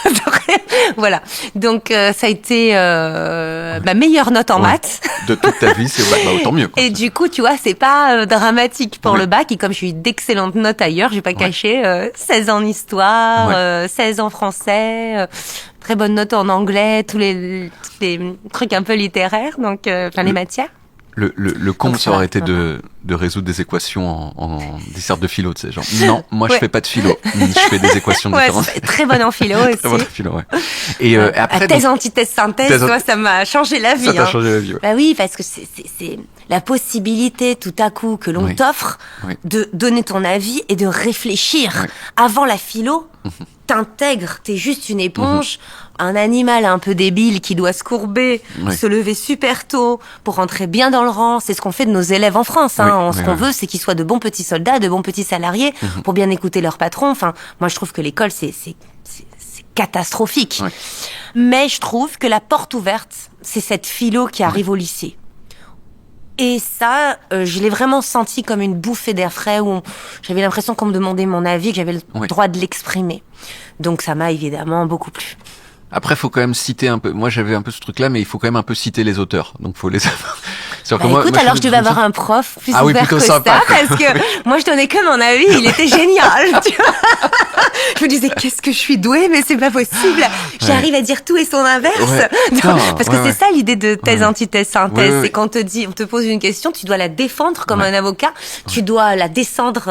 voilà. Donc ça a été ma meilleure note en maths. De toute ta vie, c'est autant mieux. Quoi. Et du coup, tu vois, c'est pas dramatique pour le bac. Et comme j'ai eu d'excellentes notes ailleurs, j'ai pas caché 16 en histoire, 16 en français, très bonne note en anglais, tous les trucs un peu littéraires, donc les matières. Le comble, ça aurait été de résoudre des équations en disserte de philo, tu sais, genre, non, moi je fais pas de philo, je fais des équations différentes. Très bonne en philo aussi. Très bonne en philo, Et après, thèse, antithèse, synthèse, toi, ça m'a changé la vie. Ça t'a changé la vie, Bah oui, parce que c'est la possibilité tout à coup que l'on t'offre de donner ton avis et de réfléchir. Avant la philo, t'intègres, t'es juste une éponge, un animal un peu débile qui doit se courber, se lever super tôt pour rentrer bien dans le rang. C'est ce qu'on fait de nos élèves en France. Hein. Ce qu'on veut, c'est qu'ils soient de bons petits soldats, de bons petits salariés, pour bien écouter leur patron. Enfin, moi, je trouve que l'école, c'est catastrophique. Mais je trouve que la porte ouverte, c'est cette philo qui arrive au lycée. Et ça, je l'ai vraiment senti comme une bouffée d'air frais où j'avais l'impression qu'on me demandait mon avis, que j'avais le droit de l'exprimer. Donc ça m'a évidemment beaucoup plu. Après, faut quand même citer un peu. Moi, j'avais un peu ce truc-là, mais il faut quand même un peu citer les auteurs. Donc, faut les. Écoute, alors je devais avoir un prof plus ouvert que ça, parce que moi je donnais que mon avis, il était génial. Tu vois, je me disais qu'est-ce que je suis douée, mais c'est pas possible. J'arrive à dire tout et son inverse. Parce que c'est ça l'idée de thèse, antithèse, synthèse. C'est quand on te pose une question, tu dois la défendre comme un avocat. Tu dois la descendre,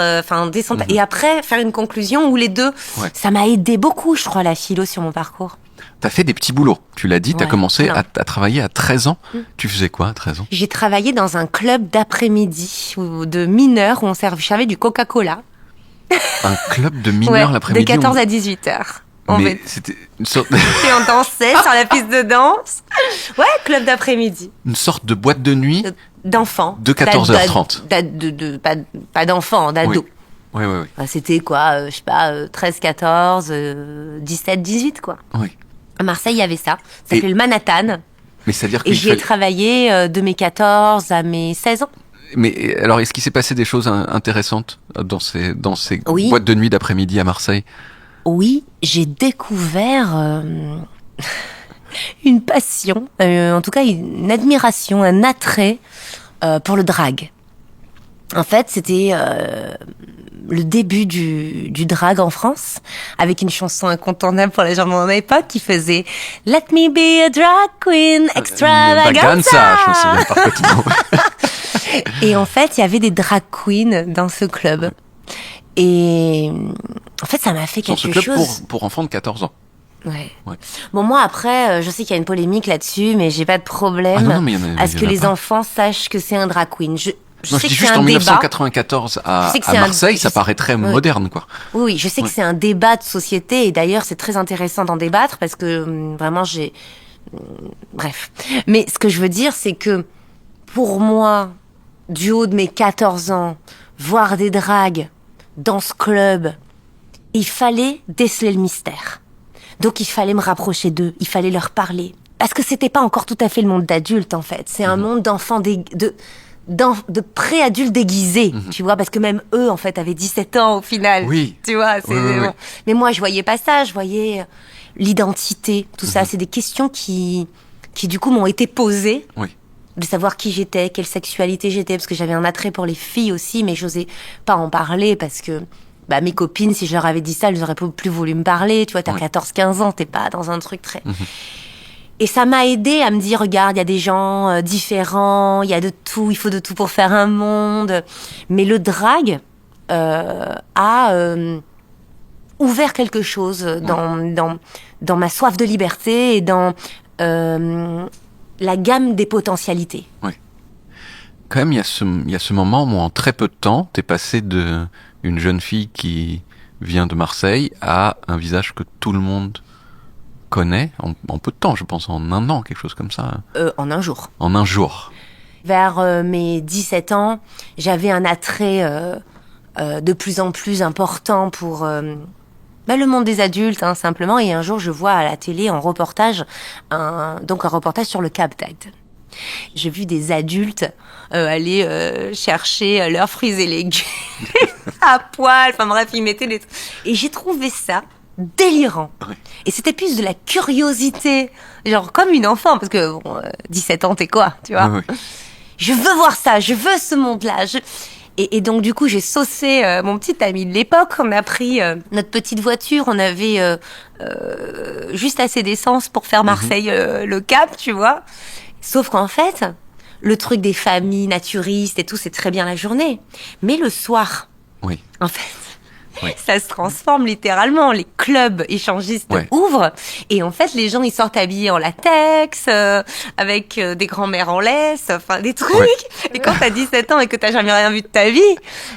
et après faire une conclusion ou les deux. Ça m'a aidé beaucoup, je crois, la philo sur mon parcours. T'as fait des petits boulots. Tu l'as dit, t'as commencé à travailler à 13 ans. Tu faisais quoi à 13 ans? J'ai travaillé dans un club d'après-midi de mineurs où on servait du Coca-Cola. Un club de mineurs l'après-midi? De 14 à 18 heures. Mais c'était une sorte de... Et on dansait sur la piste de danse. Ouais, club d'après-midi. Une sorte de boîte de nuit d'enfants. De 14h30. Pas d'enfants, d'ados. Oui. C'était quoi, je sais pas, 13, 14, 17, 18, quoi. Oui. À Marseille, il y avait ça. Ça s'appelait le Manhattan. Mais c'est-à-dire que j'y ai travaillé de mes 14 à mes 16 ans. Mais alors, est-ce qu'il s'est passé des choses intéressantes dans ces boîtes de nuit d'après-midi à Marseille? Oui, j'ai découvert une passion, en tout cas une admiration, un attrait pour le drag. En fait, c'était le début du drag en France, avec une chanson incontournable pour les gens de mon époque qui faisait « Let me be a drag queen extravaganza ». Je me souviens parfaitement. Et en fait, il y avait des drag queens dans ce club. Et en fait, ça m'a fait quelque chose... Dans ce club pour enfants de 14 ans. Ouais. Bon, moi, après, je sais qu'il y a une polémique là-dessus, mais j'ai pas de problème à ce que les enfants sachent que c'est un drag queen. Je sais dis juste en 1994 à Marseille, ça paraît très moderne, quoi. Oui, je sais que c'est un débat de société, et d'ailleurs, c'est très intéressant d'en débattre, parce que vraiment, bref. Mais ce que je veux dire, c'est que, pour moi, du haut de mes 14 ans, voir des dragues dans ce club, il fallait déceler le mystère. Donc il fallait me rapprocher d'eux, il fallait leur parler. Parce que c'était pas encore tout à fait le monde d'adulte, en fait. C'est un monde d'enfants de pré-adultes déguisés, tu vois, parce que même eux, en fait, avaient 17 ans au final. Oui. Tu vois, oui. Mais moi, je voyais pas ça, je voyais l'identité, tout ça. C'est des questions qui du coup, m'ont été posées. Oui. De savoir qui j'étais, quelle sexualité j'étais, parce que j'avais un attrait pour les filles aussi, mais j'osais pas en parler parce que mes copines, si je leur avais dit ça, elles auraient plus voulu me parler. Tu vois, t'as 14-15 ans, t'es pas dans un truc très... Et ça m'a aidé à me dire, regarde, il y a des gens différents, il y a de tout, il faut de tout pour faire un monde. Mais le drag a ouvert quelque chose dans ma soif de liberté et dans la gamme des potentialités. Oui. Quand même, il y a ce moment où en très peu de temps, t'es passé d'une jeune fille qui vient de Marseille à un visage que tout le monde connaît en peu de temps, je pense, en un an, quelque chose comme ça. En un jour. En un jour. Vers mes 17 ans, j'avais un attrait de plus en plus important pour le monde des adultes, simplement. Et un jour, je vois à la télé un reportage sur le Cap d'Agde. J'ai vu des adultes aller chercher leurs fruits et légumes à poil. Enfin bref, ils mettaient des trucs. Et j'ai trouvé ça délirant. Oui. Et c'était plus de la curiosité, genre comme une enfant, parce que 17 ans, t'es quoi, tu vois. Oui. Je veux voir ça, je veux ce monde-là. Et donc du coup, j'ai saucé mon petit ami de l'époque. On a pris notre petite voiture, on avait juste assez d'essence pour faire Marseille le Cap, tu vois. Sauf qu'en fait, le truc des familles naturistes et tout, c'est très bien la journée. Mais le soir, en fait, ça se transforme littéralement. Les clubs échangistes ouvrent. Et en fait, les gens, ils sortent habillés en latex, avec des grands-mères en laisse, enfin, des trucs. Ouais. Et quand t'as 17 ans et que t'as jamais rien vu de ta vie,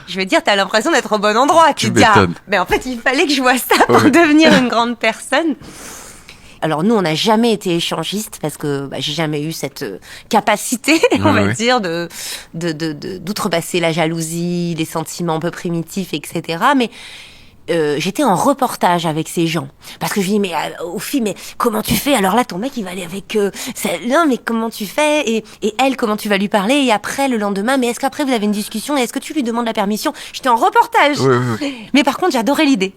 je veux dire, t'as l'impression d'être au bon endroit. Tu te dis, mais en fait, il fallait que je vois ça pour devenir une grande personne. Alors nous, on n'a jamais été échangistes parce que j'ai jamais eu cette capacité, on va dire, d'outrepasser la jalousie, les sentiments un peu primitifs, etc. Mais j'étais en reportage avec ces gens parce que je dis mais aux filles mais comment tu fais, alors là ton mec il va aller avec non mais comment tu fais, et elle comment tu vas lui parler, et après le lendemain mais est-ce qu'après vous avez une discussion et est-ce que tu lui demandes la permission. J'étais en reportage. Oui. Mais par contre j'adorais l'idée,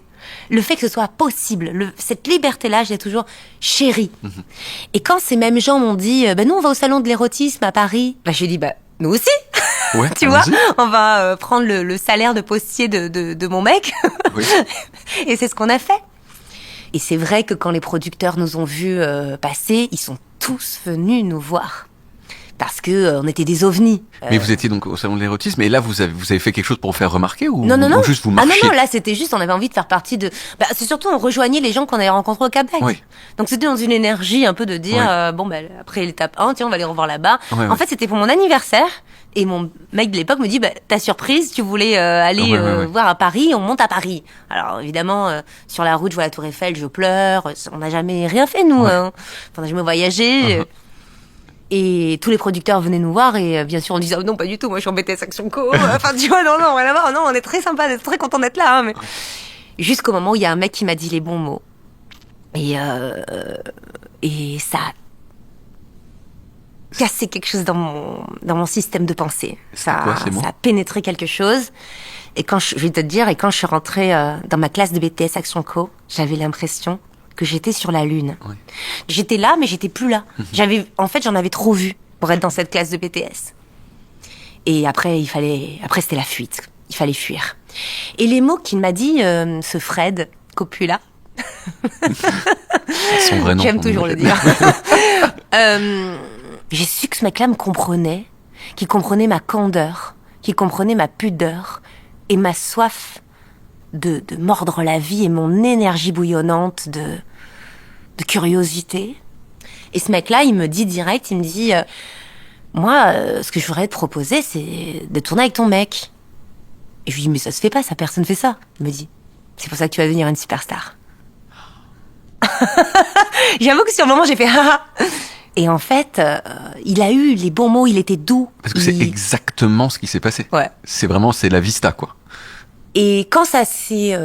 le fait que ce soit possible, cette liberté là j'ai toujours chérie. Et quand ces mêmes gens m'ont dit nous on va au salon de l'érotisme à Paris, j'ai dit nous aussi. Ouais, tu vois, on va prendre le salaire de postier de mon mec. Oui. Et c'est ce qu'on a fait. Et c'est vrai que quand les producteurs nous ont vus passer, ils sont tous venus nous voir. Parce que on était des ovnis. Mais vous étiez donc au salon de l'érotisme, et là vous avez fait quelque chose pour vous faire remarquer, ou Non. ou juste vous marchiez? Ah non, là c'était juste, on avait envie de faire partie de... c'est surtout, on rejoignait les gens qu'on avait rencontrés au Québec. Oui. Donc c'était dans une énergie un peu de dire, après l'étape 1, tiens, on va les revoir là-bas. En fait, c'était pour mon anniversaire, et mon mec de l'époque me dit, ta surprise, tu voulais aller voir à Paris, on monte à Paris. Alors évidemment, sur la route, je vois la Tour Eiffel, je pleure, on n'a jamais rien fait, nous. Hein. Enfin, on n'a jamais voyagé. Et tous les producteurs venaient nous voir, et bien sûr on disait non pas du tout, moi je suis en BTS Action Co. Enfin tu vois, non rien à voir, non, on est très sympa, on est très content d'être là, hein, mais jusqu'au moment où il y a un mec qui m'a dit les bons mots, et ça a cassé quelque chose dans mon système de pensée. Ça a pénétré quelque chose. Et je vais te dire, quand je suis rentrée dans ma classe de BTS Action Co, j'avais l'impression que j'étais sur la lune. Oui. J'étais là, mais j'étais plus là. J'en avais trop vu pour être dans cette classe de BTS. Et après, c'était la fuite. Il fallait fuir. Et les mots qu'il m'a dit, ce Fred Coppola. Son vrai nom. J'aime toujours le dire. J'ai su que ce mec-là me comprenait, qu'il comprenait ma candeur, qu'il comprenait ma pudeur et ma soif de mordre la vie, et mon énergie bouillonnante de curiosité. Et ce mec-là, il me dit direct, il me dit moi, ce que je voudrais te proposer, c'est de tourner avec ton mec. Et je lui dis, mais ça se fait pas, ça, personne fait ça. Il me dit, c'est pour ça que tu vas devenir une superstar. J'avoue que sur le moment, j'ai fait haha. Et en fait, il a eu les bons mots, il était doux. Parce que c'est exactement ce qui s'est passé. Ouais. C'est la vista, quoi. Et quand ça s'est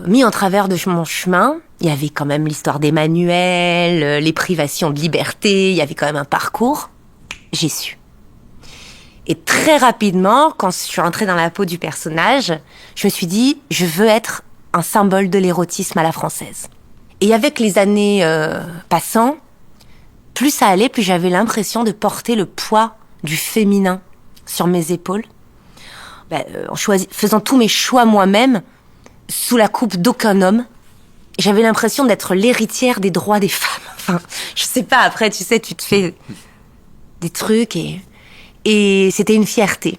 mis en travers de mon chemin, il y avait quand même l'histoire d'Emmanuel, les privations de liberté, il y avait quand même un parcours. J'ai su. Et très rapidement, quand je suis rentrée dans la peau du personnage, je me suis dit, je veux être un symbole de l'érotisme à la française. Et avec les années passant, plus ça allait, plus j'avais l'impression de porter le poids du féminin sur mes épaules. En faisant tous mes choix moi-même, sous la coupe d'aucun homme, j'avais l'impression d'être l'héritière des droits des femmes. Enfin, je sais pas, après, tu sais, tu te fais des trucs, et c'était une fierté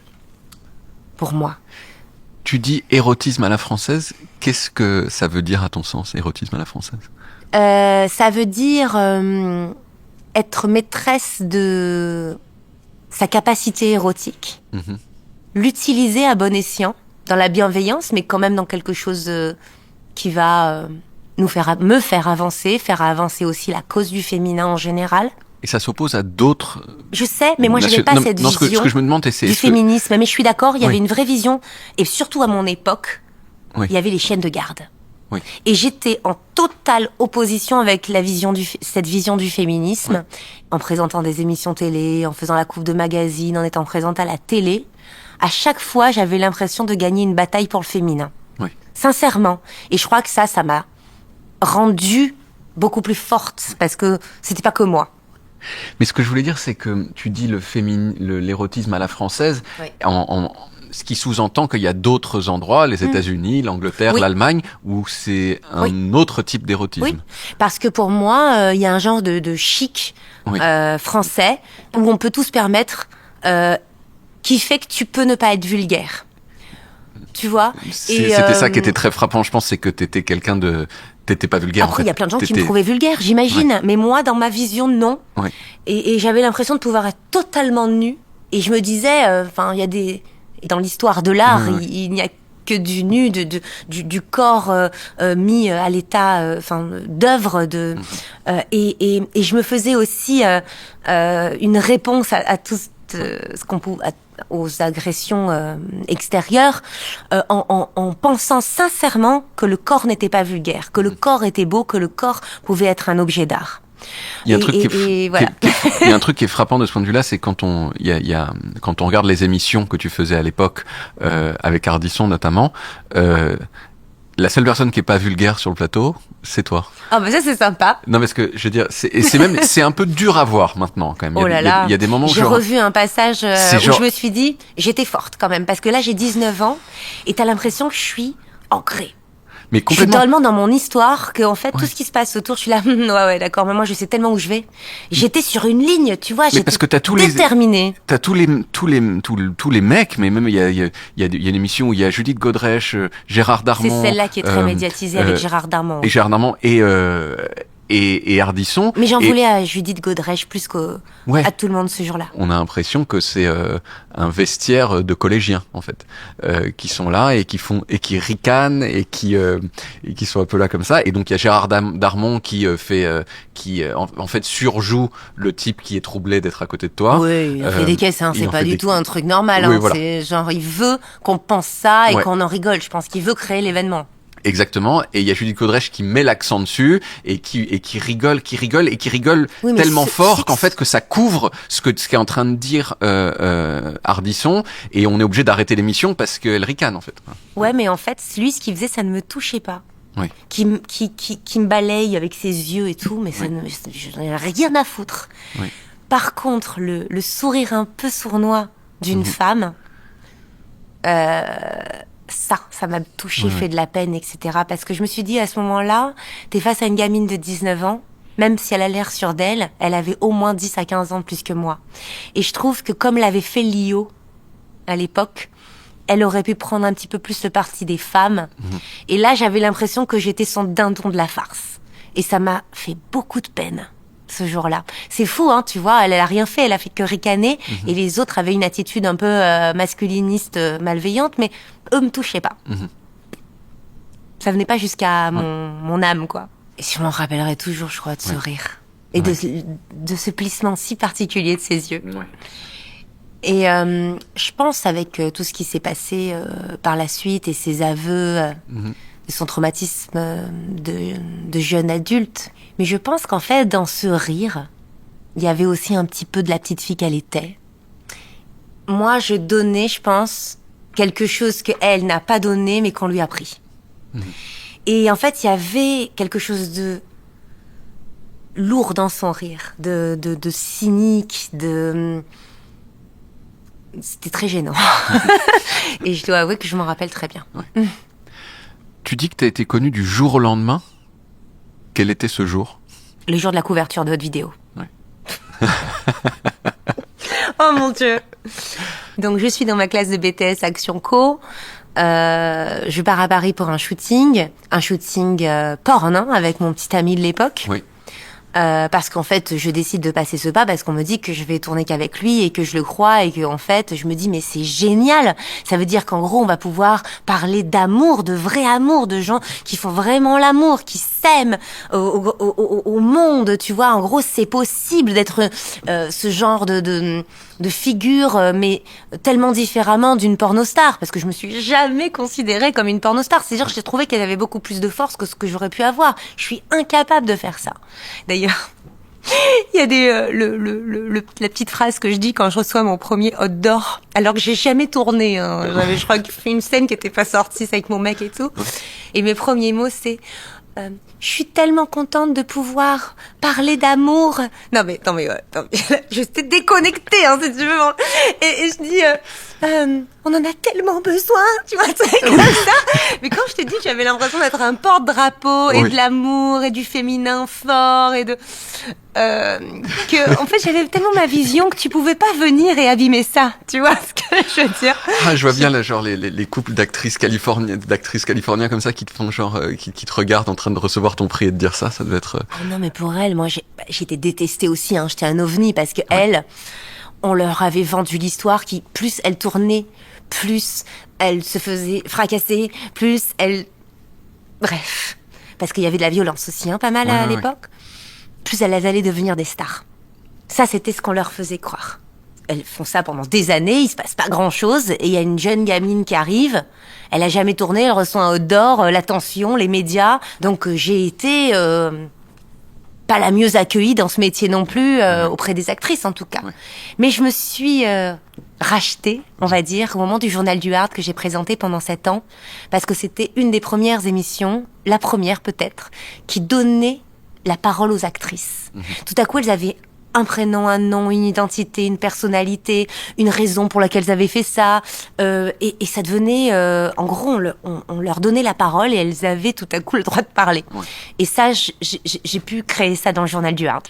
pour moi. Tu dis érotisme à la française, qu'est-ce que ça veut dire à ton sens, érotisme à la française ? Ça veut dire être maîtresse de sa capacité érotique. L'utiliser à bon escient, dans la bienveillance, mais quand même dans quelque chose qui va me faire avancer aussi la cause du féminin en général. Et ça s'oppose à d'autres... Je sais, mais moi j'avais pas cette vision ce que je me demande, c'est du féminisme. Mais je suis d'accord, il y avait une vraie vision, et surtout à mon époque, il y avait les chiennes de garde. Oui. Et j'étais en totale opposition avec cette vision du féminisme, en présentant des émissions télé, en faisant la couve de magazine, en étant présente à la télé. À chaque fois, j'avais l'impression de gagner une bataille pour le féminin. Oui. Sincèrement. Et je crois que ça m'a rendue beaucoup plus forte, parce que c'était pas que moi. Mais ce que je voulais dire, c'est que tu dis l'érotisme à la française, ce qui sous-entend qu'il y a d'autres endroits, les États-Unis, l'Angleterre, l'Allemagne, où c'est un autre type d'érotisme. Oui, parce que pour moi, il y a un genre de chic français, où on peut tout se permettre, qui fait que tu peux ne pas être vulgaire. Tu vois ? C'était ça qui était très frappant, je pense, c'est que t'étais quelqu'un de... T'étais pas vulgaire. Après, il y a plein de gens qui me trouvaient vulgaire, j'imagine. Ouais. Mais moi, dans ma vision, non. Ouais. Et j'avais l'impression de pouvoir être totalement nue. Et je me disais, il y a des... Dans l'histoire de l'art, il n'y a que du nu, du corps mis à l'état d'œuvre. Et je me faisais aussi une réponse à tout ce qu'on pouvait... aux agressions extérieures en pensant sincèrement que le corps n'était pas vulgaire, que le corps était beau, que le corps pouvait être un objet d'art. Il y a un truc il y a un truc qui est frappant de ce point de vue-là, c'est quand on regarde les émissions que tu faisais à l'époque avec Ardisson notamment, la seule personne qui est pas vulgaire sur le plateau, c'est toi. Ah bah ça c'est sympa. Non, parce que je veux dire, c'est un peu dur à voir maintenant quand même. Oh là là. Il y a des moments où j'ai revu un passage où je me suis dit, j'étais forte quand même, parce que là j'ai 19 ans et t'as l'impression que je suis ancrée. Mais je suis tellement dans mon histoire que en fait tout ce qui se passe autour, je suis là, ouais d'accord, mais moi je sais tellement où je vais. J'étais sur une ligne, tu vois, j'étais déterminée. T'as tous les mecs, mais même il y a une émission où il y a Judith Godrèche, Gérard Darmon. C'est celle-là qui est très médiatisée avec Gérard Darmon. Et Gérard Darmon et Ardisson. Mais j'en voulais à Judith Godrèche plus qu'à tout le monde ce jour-là. On a l'impression que c'est un vestiaire de collégiens en fait, qui sont là et qui ricanent et qui sont un peu là comme ça. Et donc il y a Gérard Darmon qui en fait surjoue le type qui est troublé d'être à côté de toi. Oui, il fait des caisses, hein, c'est pas du tout un truc normal. Oui, hein, voilà. C'est genre il veut qu'on pense ça et qu'on en rigole. Je pense qu'il veut créer l'événement. Exactement, et il y a Judith Godrèche qui met l'accent dessus et qui rigole tellement fort qu'en fait que ça couvre ce qu'est en train de dire Ardisson, et on est obligé d'arrêter l'émission parce qu'elle ricane en fait. Ouais, mais en fait, lui ce qu'il faisait, ça ne me touchait pas. Oui. Qui me balaye avec ses yeux et tout, mais j'en ai rien à foutre. Oui. Par contre, le sourire un peu sournois d'une femme, ça m'a touchée, fait de la peine, etc. Parce que je me suis dit, à ce moment-là, t'es face à une gamine de 19 ans, même si elle a l'air sûre d'elle, elle avait au moins 10 à 15 ans de plus que moi. Et je trouve que comme l'avait fait Lio, à l'époque, elle aurait pu prendre un petit peu plus le parti des femmes. Et là, j'avais l'impression que j'étais son dindon de la farce. Et ça m'a fait beaucoup de peine, ce jour-là. C'est fou, hein, tu vois, elle a rien fait, elle a fait que ricaner, et les autres avaient une attitude un peu masculiniste, malveillante, mais eux me touchaient pas. Ça venait pas jusqu'à mon âme, quoi. Et je m'en rappellerai toujours, je crois, de ce rire. Et de ce plissement si particulier de ses yeux. Ouais. Et je pense, avec tout ce qui s'est passé par la suite, et ses aveux, de son traumatisme de jeune adulte, mais je pense qu'en fait, dans ce rire, il y avait aussi un petit peu de la petite fille qu'elle était. Moi, je donnais, je pense, quelque chose qu'elle n'a pas donné, mais qu'on lui a pris. Et en fait, il y avait quelque chose de lourd dans son rire, de cynique, C'était très gênant. Et je dois avouer que je m'en rappelle très bien. Ouais. Tu dis que tu as été connue du jour au lendemain. Quel était ce jour ? Le jour de la couverture de votre vidéo. Ouais. Oh mon Dieu. Donc je suis dans ma classe de BTS Action Co. Je pars à Paris pour un shooting porn, hein, avec mon petit ami de l'époque. Oui. Parce qu'en fait, je décide de passer ce pas parce qu'on me dit que je vais tourner qu'avec lui et que je le crois et que en fait, je me dis mais c'est génial. Ça veut dire qu'en gros, on va pouvoir parler d'amour, de vrai amour, de gens qui font vraiment l'amour, qui s'aiment au monde, tu vois. En gros, c'est possible d'être ce genre de figure, mais tellement différemment d'une pornostar, parce que je me suis jamais considérée comme une pornostar. C'est-à-dire que j'ai trouvé qu'elle avait beaucoup plus de force que ce que j'aurais pu avoir. Je suis incapable de faire ça. D'ailleurs, il y a la petite phrase que je dis quand je reçois mon premier hot d'or, alors que j'ai jamais tourné. Hein. Je crois que j'ai fait une scène qui était pas sortie, c'est avec mon mec et tout. Et mes premiers mots, c'est je suis tellement contante de pouvoir parler d'amour. Non mais, je suis déconnectée, hein, si tu veux. Et je dis, on en a tellement besoin, tu vois, c'est comme ça. Mais quand je te dis que j'avais l'impression d'être un porte-drapeau et de l'amour et du féminin fort et que en fait j'avais tellement ma vision que tu pouvais pas venir et abîmer ça, tu vois ce que je veux dire. Ah, je vois bien là, genre les couples d'actrices californiennes comme ça qui te font genre qui te regardent en train de recevoir ton prix et de dire ça devait être. Oh non mais pour elle, moi j'étais détestée aussi, hein, j'étais un ovni parce que elle, on leur avait vendu l'histoire qui plus elle tournait, plus elle se faisait fracasser, plus elle, bref, parce qu'il y avait de la violence aussi, hein, pas mal à l'époque. Plus elles allaient devenir des stars. Ça, c'était ce qu'on leur faisait croire. elles font ça pendant des années, il se passe pas grand-chose, et il y a une jeune gamine qui arrive, elle a jamais tourné, elle reçoit un hot d'or, l'attention, les médias, donc j'ai été pas la mieux accueillie dans ce métier non plus, auprès des actrices en tout cas. Ouais. Mais je me suis rachetée, on va dire, au moment du Journal du Hard que j'ai présenté pendant 7 ans, parce que c'était une des premières émissions, la première peut-être, qui donnait la parole aux actrices. Tout à coup, elles avaient un prénom, un nom, une identité, une personnalité, une raison pour laquelle elles avaient fait ça, et ça devenait, en gros, on leur donnait la parole et elles avaient tout à coup le droit de parler. Ouais. Et ça, j'ai pu créer ça dans le Journal du Hard.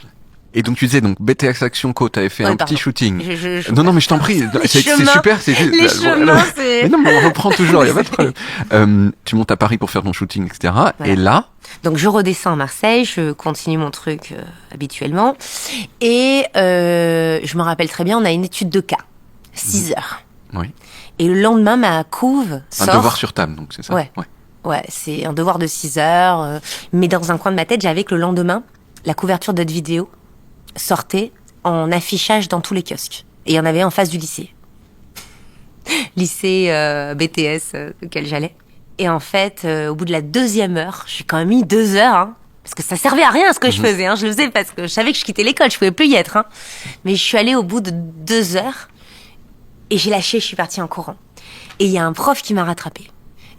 Et donc tu disais donc BTS Action Co, t'avais fait un petit shooting. Non mais je t'en prie, c'est super, c'est juste. Les chemins, c'est. Mais non, mais on reprend toujours, il y a pas de problème. Tu montes à Paris pour faire ton shooting, etc. Voilà. Et là. Donc je redescends à Marseille, je continue mon truc habituellement, et je me rappelle très bien, on a une étude de cas, 6 heures. Oui. Et le lendemain, ma couve sort. Un devoir sur table, donc c'est ça. Ouais. Ouais, c'est un devoir de 6 heures, mais dans un coin de ma tête, j'avais que le lendemain, la couverture de notre vidéo sortait en affichage dans tous les kiosques. Et il y en avait en face du lycée. Lycée BTS auquel j'allais. Et en fait, au bout de la 2e heure, j'ai quand même mis 2 heures, hein, parce que ça servait à rien ce que je faisais. Hein, je le faisais parce que je savais que je quittais l'école, je pouvais plus y être. Hein. Mais je suis allée au bout de 2 heures et j'ai lâché, je suis partie en courant. Et il y a un prof qui m'a rattrapée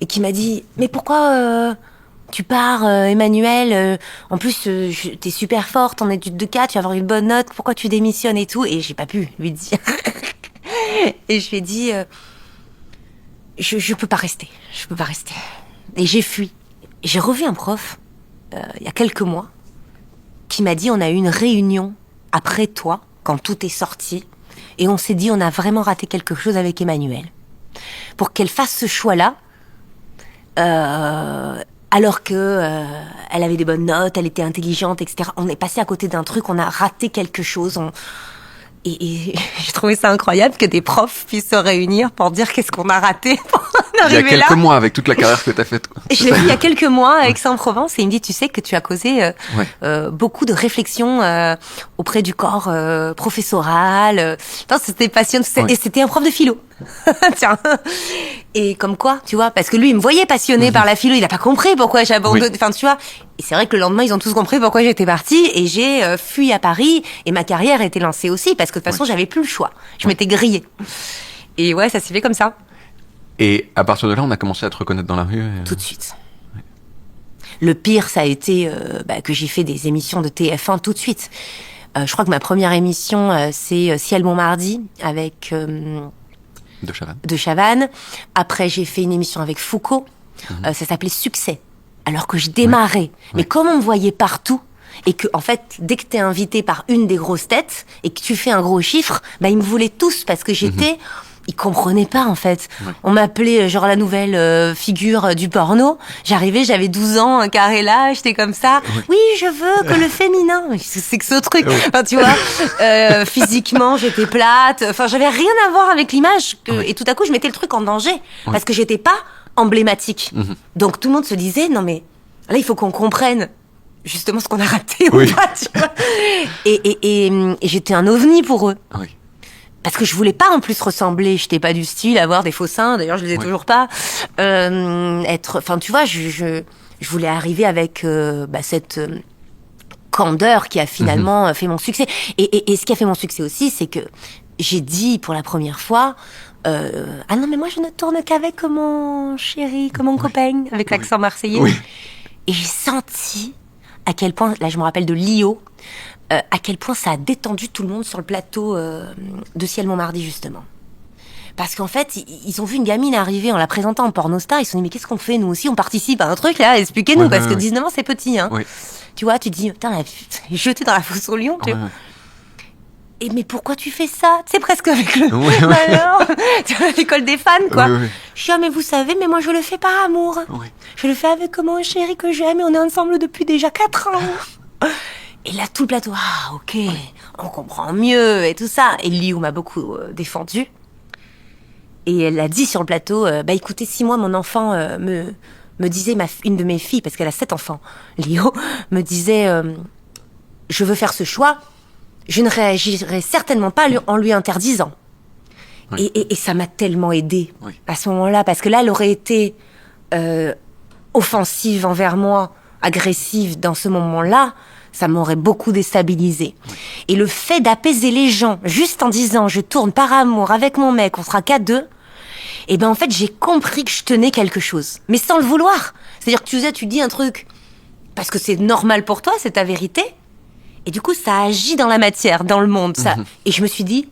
et qui m'a dit « Mais pourquoi tu pars, Emmanuel, en plus t'es super forte en études de cas, tu vas avoir une bonne note, pourquoi tu démissionnes et tout ?» Et j'ai pas pu lui dire. Et je lui ai dit je peux pas rester, je peux pas rester. Et j'ai fui. Et j'ai revu un prof, il y a quelques mois, qui m'a dit on a eu une réunion après toi, quand tout est sorti, et on s'est dit on a vraiment raté quelque chose avec Emmanuel. Pour qu'elle fasse ce choix-là, alors que elle avait des bonnes notes, elle était intelligente, etc. On est passé à côté d'un truc, on a raté quelque chose. Et j'ai trouvé ça incroyable que des profs puissent se réunir pour dire qu'est-ce qu'on a raté pour en arriver là. Il y a quelques mois, avec toute la carrière que tu as faite. Je l'ai vu il y a quelques mois à Aix-en-Provence et il me dit, tu sais que tu as causé beaucoup de réflexions auprès du corps professoral. C'était passionnant. Et c'était un prof de philo. Tiens. Et comme quoi, tu vois, parce que lui, il me voyait passionné par la philo, il a pas compris pourquoi j'abandonne. Oui. Enfin, tu vois. Et c'est vrai que le lendemain, ils ont tous compris pourquoi j'étais partie et j'ai fui à Paris et ma carrière était lancée aussi parce que de toute façon, j'avais plus le choix. Je m'étais grillée. Et ouais, ça s'est fait comme ça. Et à partir de là, on a commencé à te reconnaître dans la rue. Tout de suite. Ouais. Le pire, ça a été que j'ai fait des émissions de TF1 tout de suite. Je crois que ma première émission, c'est Ciel mon mardi avec de Chavannes. Après, j'ai fait une émission avec Foucault. Ça s'appelait Succès. Alors que je démarrais. Mais comme on me voyait partout, et que, en fait, dès que t'es invité par une des grosses têtes, et que tu fais un gros chiffre, ils me voulaient tous, parce que j'étais... Ils comprenaient pas, en fait. Ouais. On m'appelait, genre, la nouvelle figure du porno. J'arrivais, j'avais 12 ans, un carré là, j'étais comme ça. Oui, je veux que le féminin... C'est que ce truc. Enfin, tu vois, physiquement, j'étais plate. Enfin, j'avais rien à voir avec l'image. Et tout à coup, je mettais le truc en danger. Parce que j'étais pas emblématique. Donc, tout le monde se disait, non mais, là, il faut qu'on comprenne justement ce qu'on a raté ou pas, tu vois. Et j'étais un ovni pour eux. Oui. Parce que je voulais pas en plus ressembler, j'étais pas du style avoir des faux seins, d'ailleurs je les ai toujours pas. Enfin tu vois, je voulais arriver avec cette candeur qui a finalement fait mon succès. Et ce qui a fait mon succès aussi, c'est que j'ai dit pour la première fois, ah non mais moi je ne tourne qu'avec mon chéri, comme mon copain, avec l'accent marseillais. Oui. Et j'ai senti à quel point, là je me rappelle de Lio, à quel point ça a détendu tout le monde sur le plateau de Ciel mon mardi, justement. Parce qu'en fait, ils ont vu une gamine arriver en la présentant en pornostar, ils se sont dit, mais qu'est-ce qu'on fait, nous aussi, on participe à un truc, là, expliquez-nous, parce que 19 ans, c'est petit, hein. Oui. Tu vois, tu te dis, putain, elle est jetée dans la fosse au lion, tu vois. Et mais pourquoi tu fais ça? C'est presque avec le malheur, tu vois, l'école des fans, quoi. Je dis, ah, mais vous savez, mais moi, je le fais par amour. Je le fais avec mon chéri que j'aime, et on est ensemble depuis déjà 4 ans. Et là, tout le plateau, ah, ok, on comprend mieux, et tout ça. Et Liu m'a beaucoup défendu. Et elle a dit sur le plateau, écoutez, si moi, mon enfant me disait, une de mes filles, parce qu'elle a 7 enfants, Liu, me disait, je veux faire ce choix, je ne réagirais certainement pas en lui interdisant. Oui. Et ça m'a tellement aidée Oui. à ce moment-là, parce que là, elle aurait été offensive envers moi, agressive dans ce moment-là, ça m'aurait beaucoup déstabilisée. Oui. Et le fait d'apaiser les gens, juste en disant, je tourne par amour avec mon mec, on sera qu'à deux, et ben en fait, j'ai compris que je tenais quelque chose, mais sans le vouloir. C'est-à-dire que tu dis un truc parce que c'est normal pour toi, c'est ta vérité, et du coup, ça agit dans la matière, dans le monde, ça. Et je me suis dit,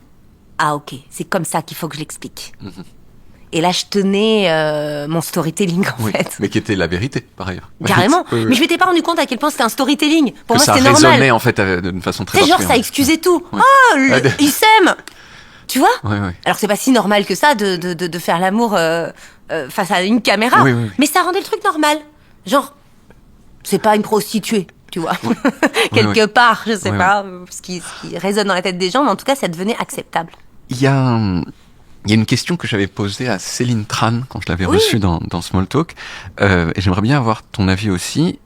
ah ok, c'est comme ça qu'il faut que je l'explique. Et là, je tenais mon storytelling, en fait. Mais qui était la vérité, par ailleurs. Carrément. Oui. Mais je m'étais pas rendu compte à quel point c'était un storytelling. Pour moi, ça c'était normal. Ça résonnait, en fait, d'une façon très particulière. C'est genre, ça excusait tout. Oui. Oh, ils s'aiment. Tu vois? Oui. Alors, c'est pas si normal que ça de faire l'amour face à une caméra. Oui. Mais ça rendait le truc normal. Genre, c'est pas une prostituée. Tu vois, quelque part, je sais pas, ce qui résonne dans la tête des gens, mais en tout cas, ça devenait acceptable. Il y a une question que j'avais posée à Céline Tran quand je l'avais reçue dans Small Talk, et j'aimerais bien avoir ton avis aussi.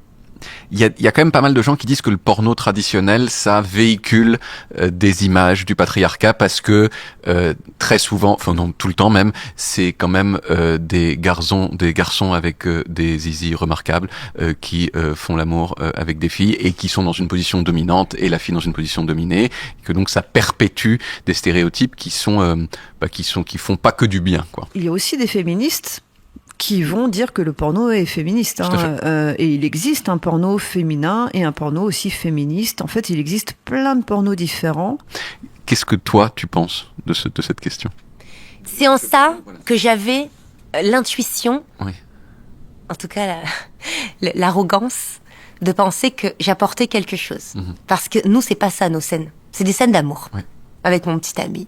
Il y a quand même pas mal de gens qui disent que le porno traditionnel, ça véhicule des images du patriarcat parce que très souvent, enfin non, tout le temps même, c'est quand même des garçons avec des zizis remarquables qui font l'amour avec des filles et qui sont dans une position dominante et la fille dans une position dominée, et que donc ça perpétue des stéréotypes qui font pas que du bien, quoi. Il y a aussi des féministes qui vont dire que le porno est féministe. Et il existe un porno féminin et un porno aussi féministe. En fait, il existe plein de pornos différents. Qu'est-ce que toi, tu penses de cette question ? C'est en ça que j'avais l'intuition, en tout cas l'arrogance, de penser que j'apportais quelque chose. Parce que nous, c'est pas ça, nos scènes. C'est des scènes d'amour, avec mon petit ami.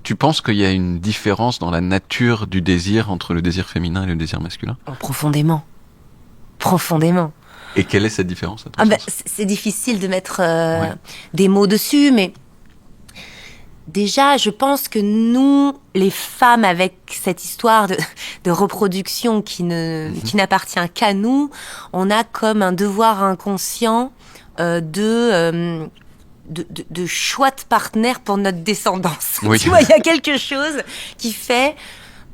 Tu penses qu'il y a une différence dans la nature du désir entre le désir féminin et le désir masculin ? Profondément. Profondément. Et quelle est cette différence, à ton sens ? C'est difficile de mettre des mots dessus, mais déjà, je pense que nous, les femmes, avec cette histoire de reproduction qui n'appartient qu'à nous, on a comme un devoir inconscient de choix de partenaire pour notre descendance. Oui. Tu vois, il y a quelque chose qui fait...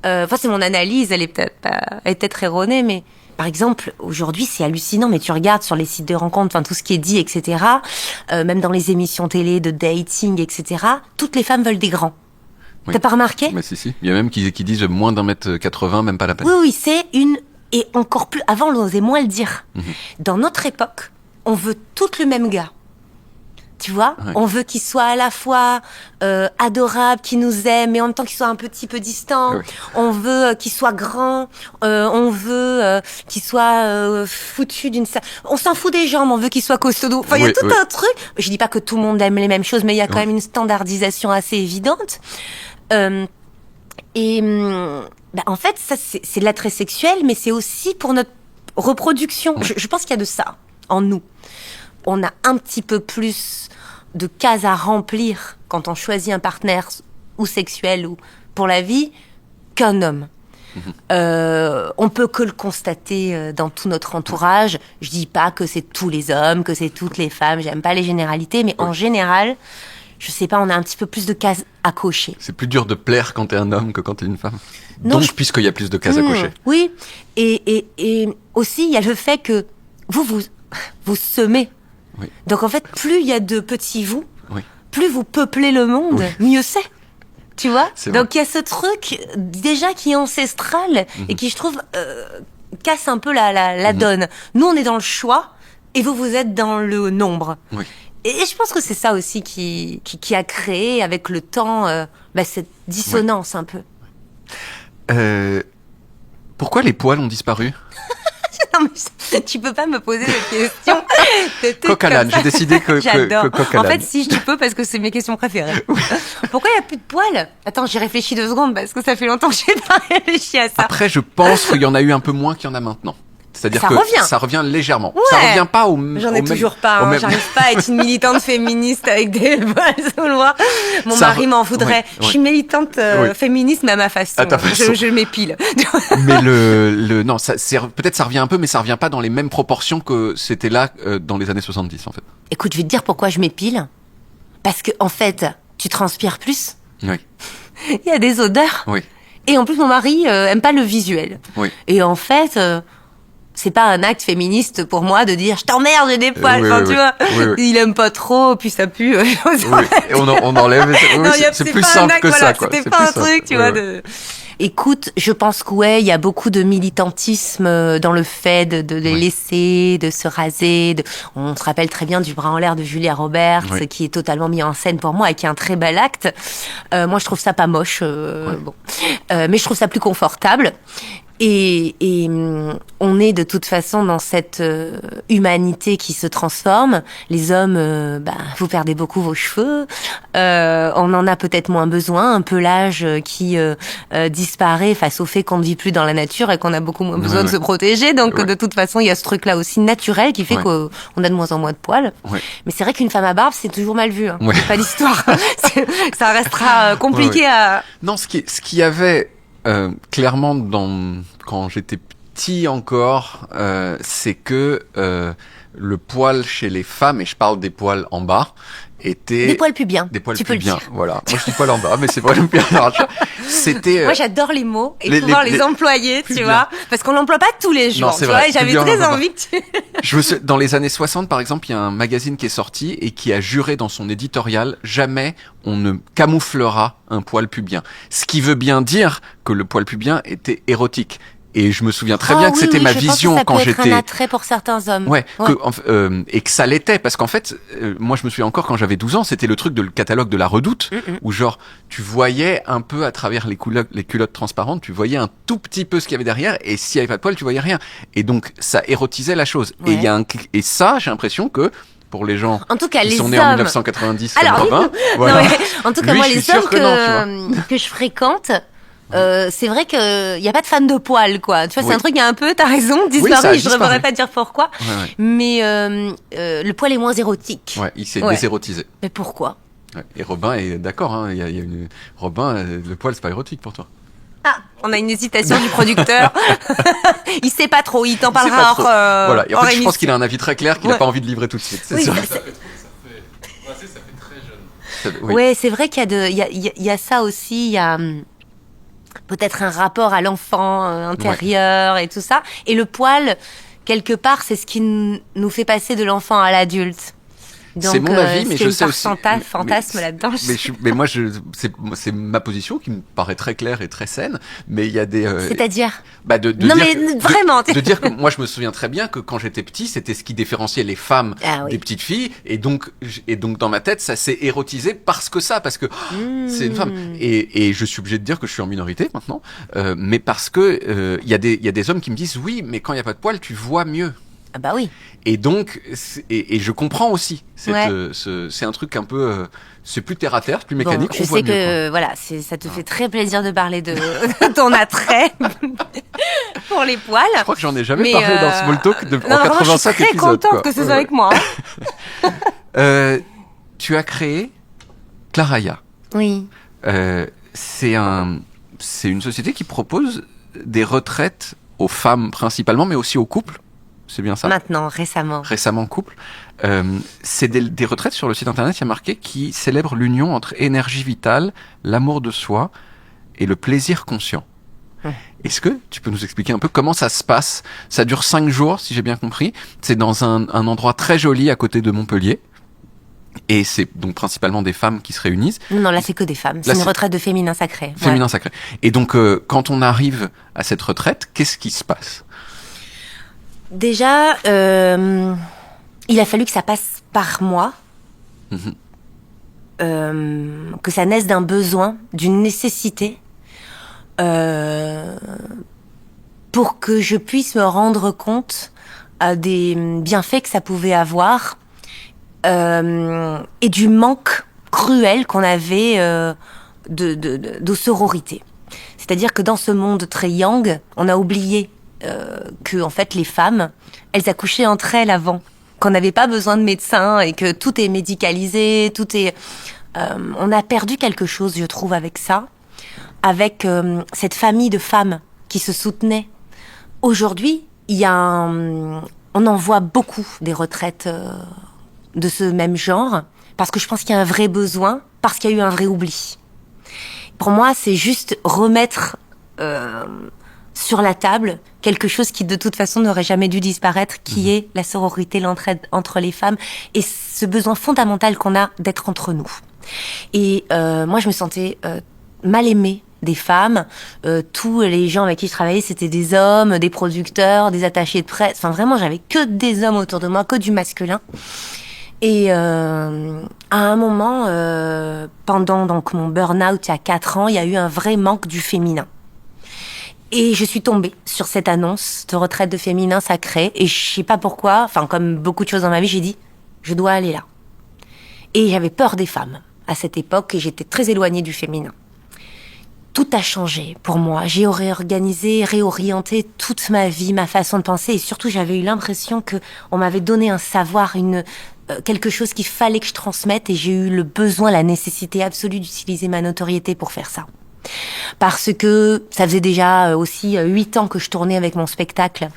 c'est mon analyse, elle est peut-être erronée, mais par exemple, aujourd'hui, c'est hallucinant, mais tu regardes sur les sites de rencontres, enfin tout ce qui est dit, etc., même dans les émissions télé de dating, etc., toutes les femmes veulent des grands. Oui. T'as pas remarqué ? Mais si. Il y a même qui disent moins d'1m80, même pas la peine. Oui, c'est une... Et encore plus... Avant, on osait moins le dire. Dans notre époque, on veut toutes le même gars. Tu vois, on veut qu'il soit à la fois adorable, qu'il nous aime, mais en même temps qu'il soit un petit peu distant. On veut qu'il soit grand. On veut qu'il soit foutu d'une... On s'en fout des jambes, on veut qu'il soit costaud. Enfin, il y a tout un truc. Je dis pas que tout le monde aime les mêmes choses, mais il y a quand même une standardisation assez évidente. En fait, ça, c'est de l'attrait sexuel, mais c'est aussi pour notre reproduction. Je pense qu'il y a de ça en nous. On a un petit peu plus de cases à remplir quand on choisit un partenaire ou sexuel ou pour la vie qu'un homme. On peut que le constater dans tout notre entourage. Je dis pas que c'est tous les hommes, que c'est toutes les femmes. J'aime pas les généralités, mais en général, je sais pas, on a un petit peu plus de cases à cocher. C'est plus dur de plaire quand t'es un homme que quand t'es une femme. Non, donc, puisqu'il y a plus de cases à cocher. Oui, et aussi il y a le fait que vous semez. Oui. Donc en fait, plus il y a de petits vous, plus vous peuplez le monde, mieux c'est. Tu vois ? Donc il y a ce truc déjà qui est ancestral et qui, je trouve, casse un peu la donne. Nous, on est dans le choix et vous êtes dans le nombre. Oui. Et je pense que c'est ça aussi qui a créé avec le temps cette dissonance un peu. Pourquoi les poils ont disparu ? Non, mais tu peux pas me poser des questions. Coq à l'âne, j'ai décidé que j'adore. Coq à l'âne. En fait, si tu peux, parce que c'est mes questions préférées. Pourquoi il n'y a plus de poils ? Attends, j'y réfléchis 2 secondes, parce que ça fait longtemps que j'ai pas réfléchi à ça. Après, je pense qu'il y en a eu un peu moins qu'il y en a maintenant. C'est-à-dire ça revient légèrement. Ouais. Ça revient pas au même... J'en ai toujours pas. J'arrive pas à être une militante féministe avec des poils sous le bras. Mon mari m'en voudrait. Je suis militante féministe, mais à ma façon. Je m'épile. Mais non, peut-être ça revient un peu, mais ça revient pas dans les mêmes proportions que c'était là dans les années 70, en fait. Écoute, je vais te dire pourquoi je m'épile. Parce que, en fait, tu transpires plus. Oui. Il y a des odeurs. Oui. Et en plus, mon mari aime pas le visuel. Oui. Et en fait, c'est pas un acte féministe pour moi de dire je t'emmerde, j'ai des poils. Oui, Enfin, oui, tu oui. vois, Oui, oui. il aime pas trop, puis ça pue. Oui. Et on enlève. Oui, Non, c'est plus pas un simple acte, que voilà, ça, quoi. C'était C'est pas plus un simple. truc, tu Oui, vois. oui. Écoute, je pense il y a beaucoup de militantisme dans le fait de les laisser, de se raser. On se rappelle très bien du bras en l'air de Julia Roberts, qui est totalement mis en scène pour moi et qui est un très bel acte. Moi, je trouve ça pas moche, bon, mais je trouve ça plus confortable. Et on est de toute façon dans cette humanité qui se transforme. Les hommes, vous perdez beaucoup vos cheveux. On en a peut-être moins besoin. Un pelage qui disparaît face au fait qu'on ne vit plus dans la nature et qu'on a beaucoup moins besoin de se protéger. Donc de toute façon, il y a ce truc-là aussi naturel qui fait qu'on a de moins en moins de poils. Mais c'est vrai qu'une femme à barbe, c'est toujours mal vu. Hein. C'est pas l'histoire. Ça restera compliqué à... Non, ce qui y avait... clairement, quand j'étais petit encore, c'est que le poil chez les femmes, et je parle des poils en bas, était... Des poils pubiens. Des poils tu peux pubiens, le dire. voilà. Moi, je dis poil en bas, mais c'est vraiment bien. C'était... Moi, j'adore les mots et pouvoir les employer, tu vois. Parce qu'on l'emploie pas tous les jours, non, c'est tu vrai, vois. Et j'avais très envie que tu... Dans les années 60, par exemple, il y a un magazine qui est sorti et qui a juré dans son éditorial, jamais on ne camouflera un poil pubien. Ce qui veut bien dire que le poil pubien était érotique. Et je me souviens très bien que c'était ma vision quand j'étais... Je pense que ça peut être un attrait pour certains hommes. Et que ça l'était. Parce qu'en fait, moi je me souviens encore quand j'avais 12 ans, c'était le truc de le catalogue de la Redoute, où genre, tu voyais un peu à travers les culottes transparentes, tu voyais un tout petit peu ce qu'il y avait derrière, et s'il n'y avait pas de poils, tu voyais rien. Et donc, ça érotisait la chose. Ouais. Et ça, j'ai l'impression que... pour les gens en tout cas, qui les sont nés hommes... en 1990 comme Robin. Voilà. Non, en tout cas, moi, les hommes que je fréquente, c'est vrai qu'il n'y a pas de fan de poils, quoi. Tu vois, c'est un truc, il y a un peu, t'as raison, disparu. Je ne saurais pas dire pourquoi. Mais le poil est moins érotique. Ouais, il s'est désérotisé. Mais pourquoi? Et Robin est d'accord, hein. Robin, le poil, c'est pas érotique pour toi. Ah, on a une hésitation du producteur. Il sait pas trop, il t'en parlera hors voilà. Et en fait, je pense émission. qu'il a un avis très clair qu'il n'a pas envie de livrer tout de suite. C'est sûr. Ça fait très jeune. Ouais, c'est vrai qu'il y a ça aussi, il y a peut-être un rapport à l'enfant intérieur et tout ça. Et le poil, quelque part, c'est ce qui nous fait passer de l'enfant à l'adulte. Donc, c'est mon avis, mais je sais aussi. Fantasme là-dedans. Mais moi, c'est ma position qui me paraît très claire et très saine. Mais il y a des. C'est-à-dire. Vraiment. De dire que moi, je me souviens très bien que quand j'étais petit, c'était ce qui différenciait les femmes des petites filles, et donc dans ma tête, ça s'est érotisé parce que c'est une femme. Et je suis obligé de dire que je suis en minorité maintenant, mais parce que il y a des hommes qui me disent oui, mais quand il y a pas de poils, tu vois mieux. Ah bah oui. Et donc, et je comprends aussi. C'est un truc un peu, c'est plus terre à terre, plus mécanique. Je sais que voilà, ça te fait très plaisir de parler de ton attrait pour les poils. Je crois que j'en ai jamais parlé dans Small Talk en 87 épisodes. Je suis très contente que ce soit avec moi. Tu as créé Claraya. Oui. C'est une société qui propose des retraites aux femmes principalement, mais aussi aux couples. C'est bien ça? Maintenant, récemment. Récemment couple. C'est des retraites sur le site internet, il y a marqué, qui célèbrent l'union entre énergie vitale, l'amour de soi et le plaisir conscient. Est-ce que tu peux nous expliquer un peu comment ça se passe? Ça dure 5 jours, si j'ai bien compris. C'est dans un endroit très joli à côté de Montpellier. Et c'est donc principalement des femmes qui se réunissent. Non, là c'est que des femmes. C'est une retraite de féminin sacré. Féminin sacré. Et donc, quand on arrive à cette retraite, qu'est-ce qui se passe? Déjà, il a fallu que ça passe par moi, que ça naisse d'un besoin, d'une nécessité, pour que je puisse me rendre compte des bienfaits que ça pouvait avoir, et du manque cruel qu'on avait de sororité. C'est-à-dire que dans ce monde très yang, on a oublié que en fait les femmes, elles accouchaient entre elles avant, qu'on n'avait pas besoin de médecins et que tout est médicalisé, on a perdu quelque chose, je trouve, avec ça, avec cette famille de femmes qui se soutenaient. Aujourd'hui, on en voit beaucoup des retraites de ce même genre, parce que je pense qu'il y a un vrai besoin, parce qu'il y a eu un vrai oubli. Pour moi, c'est juste remettre sur la table quelque chose qui de toute façon n'aurait jamais dû disparaître, qui est la sororité, l'entraide entre les femmes et ce besoin fondamental qu'on a d'être entre nous. Et moi, je me sentais mal aimée des femmes. Tous les gens avec qui je travaillais, c'était des hommes, des producteurs, des attachés de presse. Enfin, vraiment, j'avais que des hommes autour de moi, que du masculin. Et à un moment, pendant donc mon burn-out il y a 4 ans, il y a eu un vrai manque du féminin. Et je suis tombée sur cette annonce de retraite de féminin sacré. Et je sais pas pourquoi, enfin comme beaucoup de choses dans ma vie, j'ai dit, je dois aller là. Et j'avais peur des femmes à cette époque et j'étais très éloignée du féminin. Tout a changé pour moi. J'ai réorganisé, réorienté toute ma vie, ma façon de penser. Et surtout, j'avais eu l'impression que on m'avait donné un savoir, quelque chose qu'il fallait que je transmette. Et j'ai eu le besoin, la nécessité absolue d'utiliser ma notoriété pour faire ça. Parce que ça faisait déjà aussi 8 ans que je tournais avec mon spectacle,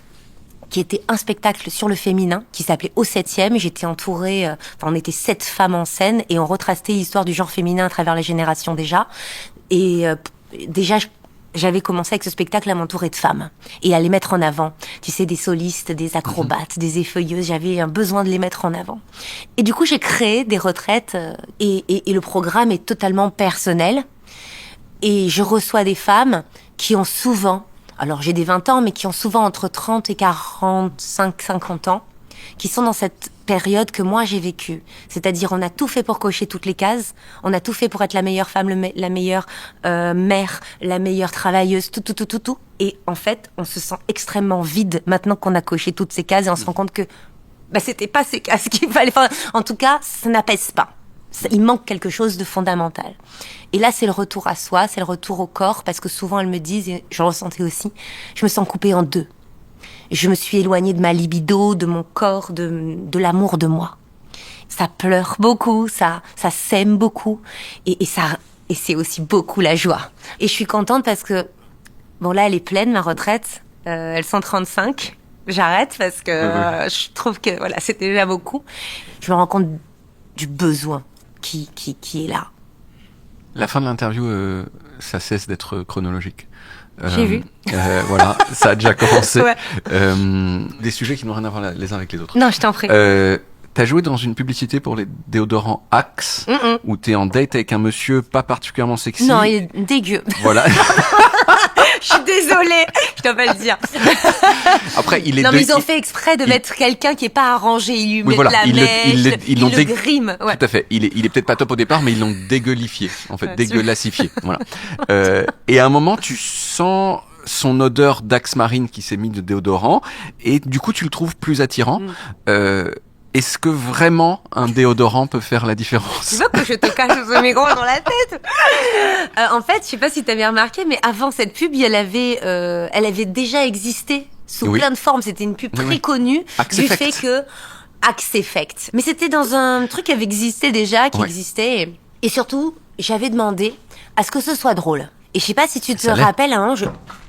qui était un spectacle sur le féminin, qui s'appelait Au 7e. J'étais entourée, on était 7 femmes en scène, et on retraçait l'histoire du genre féminin à travers les générations déjà. Et déjà, j'avais commencé avec ce spectacle à m'entourer de femmes et à les mettre en avant. Tu sais, des solistes, des acrobates, des effeuilleuses, j'avais un besoin de les mettre en avant. Et du coup, j'ai créé des retraites et le programme est totalement personnel. Et je reçois des femmes qui ont souvent, alors j'ai des 20 ans, mais qui ont souvent entre 30 et 45, 50 ans, qui sont dans cette période que moi j'ai vécue. C'est-à-dire, on a tout fait pour cocher toutes les cases, on a tout fait pour être la meilleure femme, la meilleure mère, la meilleure travailleuse, tout. Et en fait, on se sent extrêmement vide maintenant qu'on a coché toutes ces cases et on se rend compte que c'était pas ces cases qu'il fallait. Enfin, en tout cas, ça n'apaise pas. Il manque quelque chose de fondamental. Et là, c'est le retour à soi, c'est le retour au corps, parce que souvent elles me disent, et je le ressentais aussi, je me sens coupée en deux. Je me suis éloignée de ma libido, de mon corps, de l'amour de moi. Ça pleure beaucoup, ça s'aime beaucoup, et c'est aussi beaucoup la joie. Et je suis contente parce que, bon là, elle est pleine, ma retraite, elles sont 35. J'arrête parce que je trouve que voilà, c'était déjà beaucoup. Je me rends compte du besoin qui est là. La fin de l'interview, ça cesse d'être chronologique. J'ai vu. Voilà, ça a déjà commencé. Ouais. Des sujets qui n'ont rien à voir les uns avec les autres. Non, je t'en prie. T'as joué dans une publicité pour les déodorants Axe, où t'es en date avec un monsieur pas particulièrement sexy. Non, il est dégueu. Voilà. Je suis désolée, je dois pas le dire. Après, il est. Non, mais ils ont fait exprès de mettre quelqu'un qui est pas arrangé. Ils lui mettent la mèche, ils le griment. Ouais. Tout à fait. Il est peut-être pas top au départ, mais ils l'ont dégueulifié, en fait, dégueulassifié. Voilà. Et à un moment, tu sens son odeur d'Axe Marine qui s'est mis de déodorant, et du coup, tu le trouves plus attirant. Est-ce que vraiment un déodorant peut faire la différence? Tu veux que je te cache ce micro dans la tête? En fait, je sais pas si t'avais remarqué, mais avant cette pub, elle avait déjà existé sous plein de formes. C'était une pub très connue du fait que Axe Effect. Mais c'était dans un truc qui avait existé déjà, qui existait. Et surtout, j'avais demandé à ce que ce soit drôle. Et je sais pas si tu te rappelles, hein,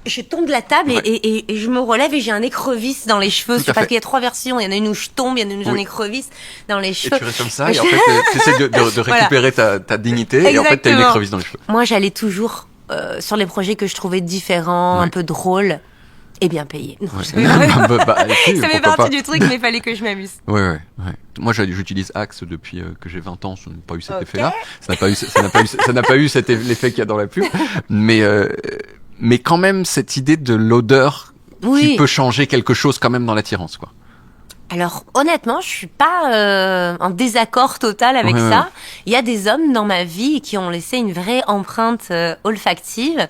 je tombe de la table et je me relève et j'ai un écrevisse dans les cheveux. Parce qu'il y a 3 versions. Il y en a une où je tombe, il y en a une où j'ai un écrevisse dans les cheveux. Et tu restes comme ça et en fait, tu essaies de récupérer ta dignité. Exactement. Et en fait, t'as une écrevisse dans les cheveux. Moi, j'allais toujours sur les projets que je trouais différents, un peu drôles et bien payés. Ça fait partie du truc, mais il fallait que je m'amuse. Ouais. Moi, j'utilise Axe depuis que j'ai 20 ans. Ça n'a pas eu cet effet-là. Ça n'a pas eu l'effet qu'il y a dans la pub. Mais quand même, cette idée de l'odeur qui peut changer quelque chose quand même dans l'attirance, quoi. Alors, honnêtement, je suis pas en désaccord total avec ça. Il y a des hommes dans ma vie qui ont laissé une vraie empreinte olfactive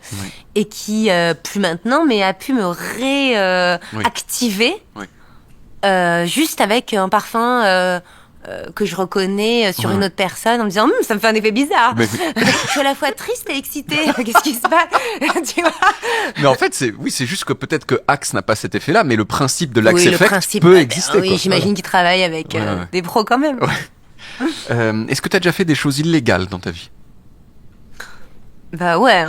et qui, plus maintenant, mais a pu me réactiver juste avec un parfum que je reconnais sur une autre personne en me disant ça me fait un effet bizarre. Je suis à la fois triste et excitée. Qu'est-ce qui se passe? Tu vois? Mais en fait, c'est juste que peut-être que Axe n'a pas cet effet-là, mais le principe de l'Axe Effect peut exister. Oui, j'imagine qu'il travaille avec des pros quand même. Est-ce que tu as déjà fait des choses illégales dans ta vie? Bah ouais.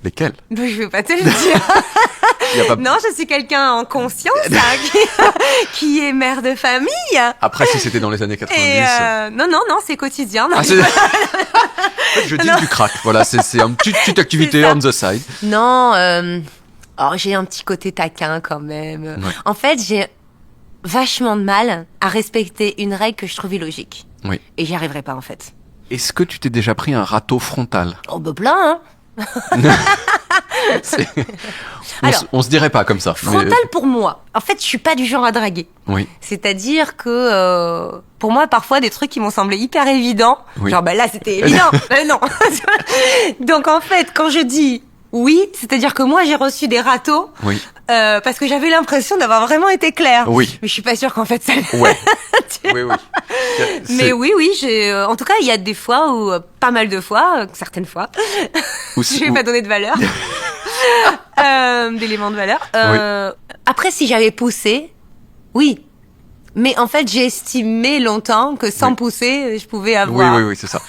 Lesquelles? Je vais pas te le dire. Y a pas... Non, je suis quelqu'un en conscience, qui est mère de famille. Après, si c'était dans les années 90. Non, c'est quotidien. Ah, je dis du crack. Voilà, c'est une petite activité on the side. Non, j'ai un petit côté taquin quand même. Ouais. En fait, j'ai vachement de mal à respecter une règle que je trouve illogique. Oui. Et j'y arriverai pas, en fait. Est-ce que tu t'es déjà pris un râteau frontal? Oh, bah, plein, hein. Alors, on se dirait pas comme ça. Frontal pour moi. En fait, je suis pas du genre à draguer. Oui. C'est-à-dire que pour moi, parfois, des trucs qui m'ont semblé hyper évidents. Oui. Genre, là, c'était évident. Mais non. Donc, en fait, quand je dis oui, c'est-à-dire que moi, j'ai reçu des râteaux. Oui. Parce que j'avais l'impression d'avoir vraiment été claire. Oui. Mais je suis pas sûre qu'en fait ça. Ouais. Oui. Mais oui, en tout cas, il y a des fois où, pas mal de fois, certaines fois, je vais pas donner de valeur, d'éléments de valeur. Après, si j'avais poussé, oui. Mais en fait, j'ai estimé longtemps que sans pousser, je pouvais avoir. Oui, c'est ça.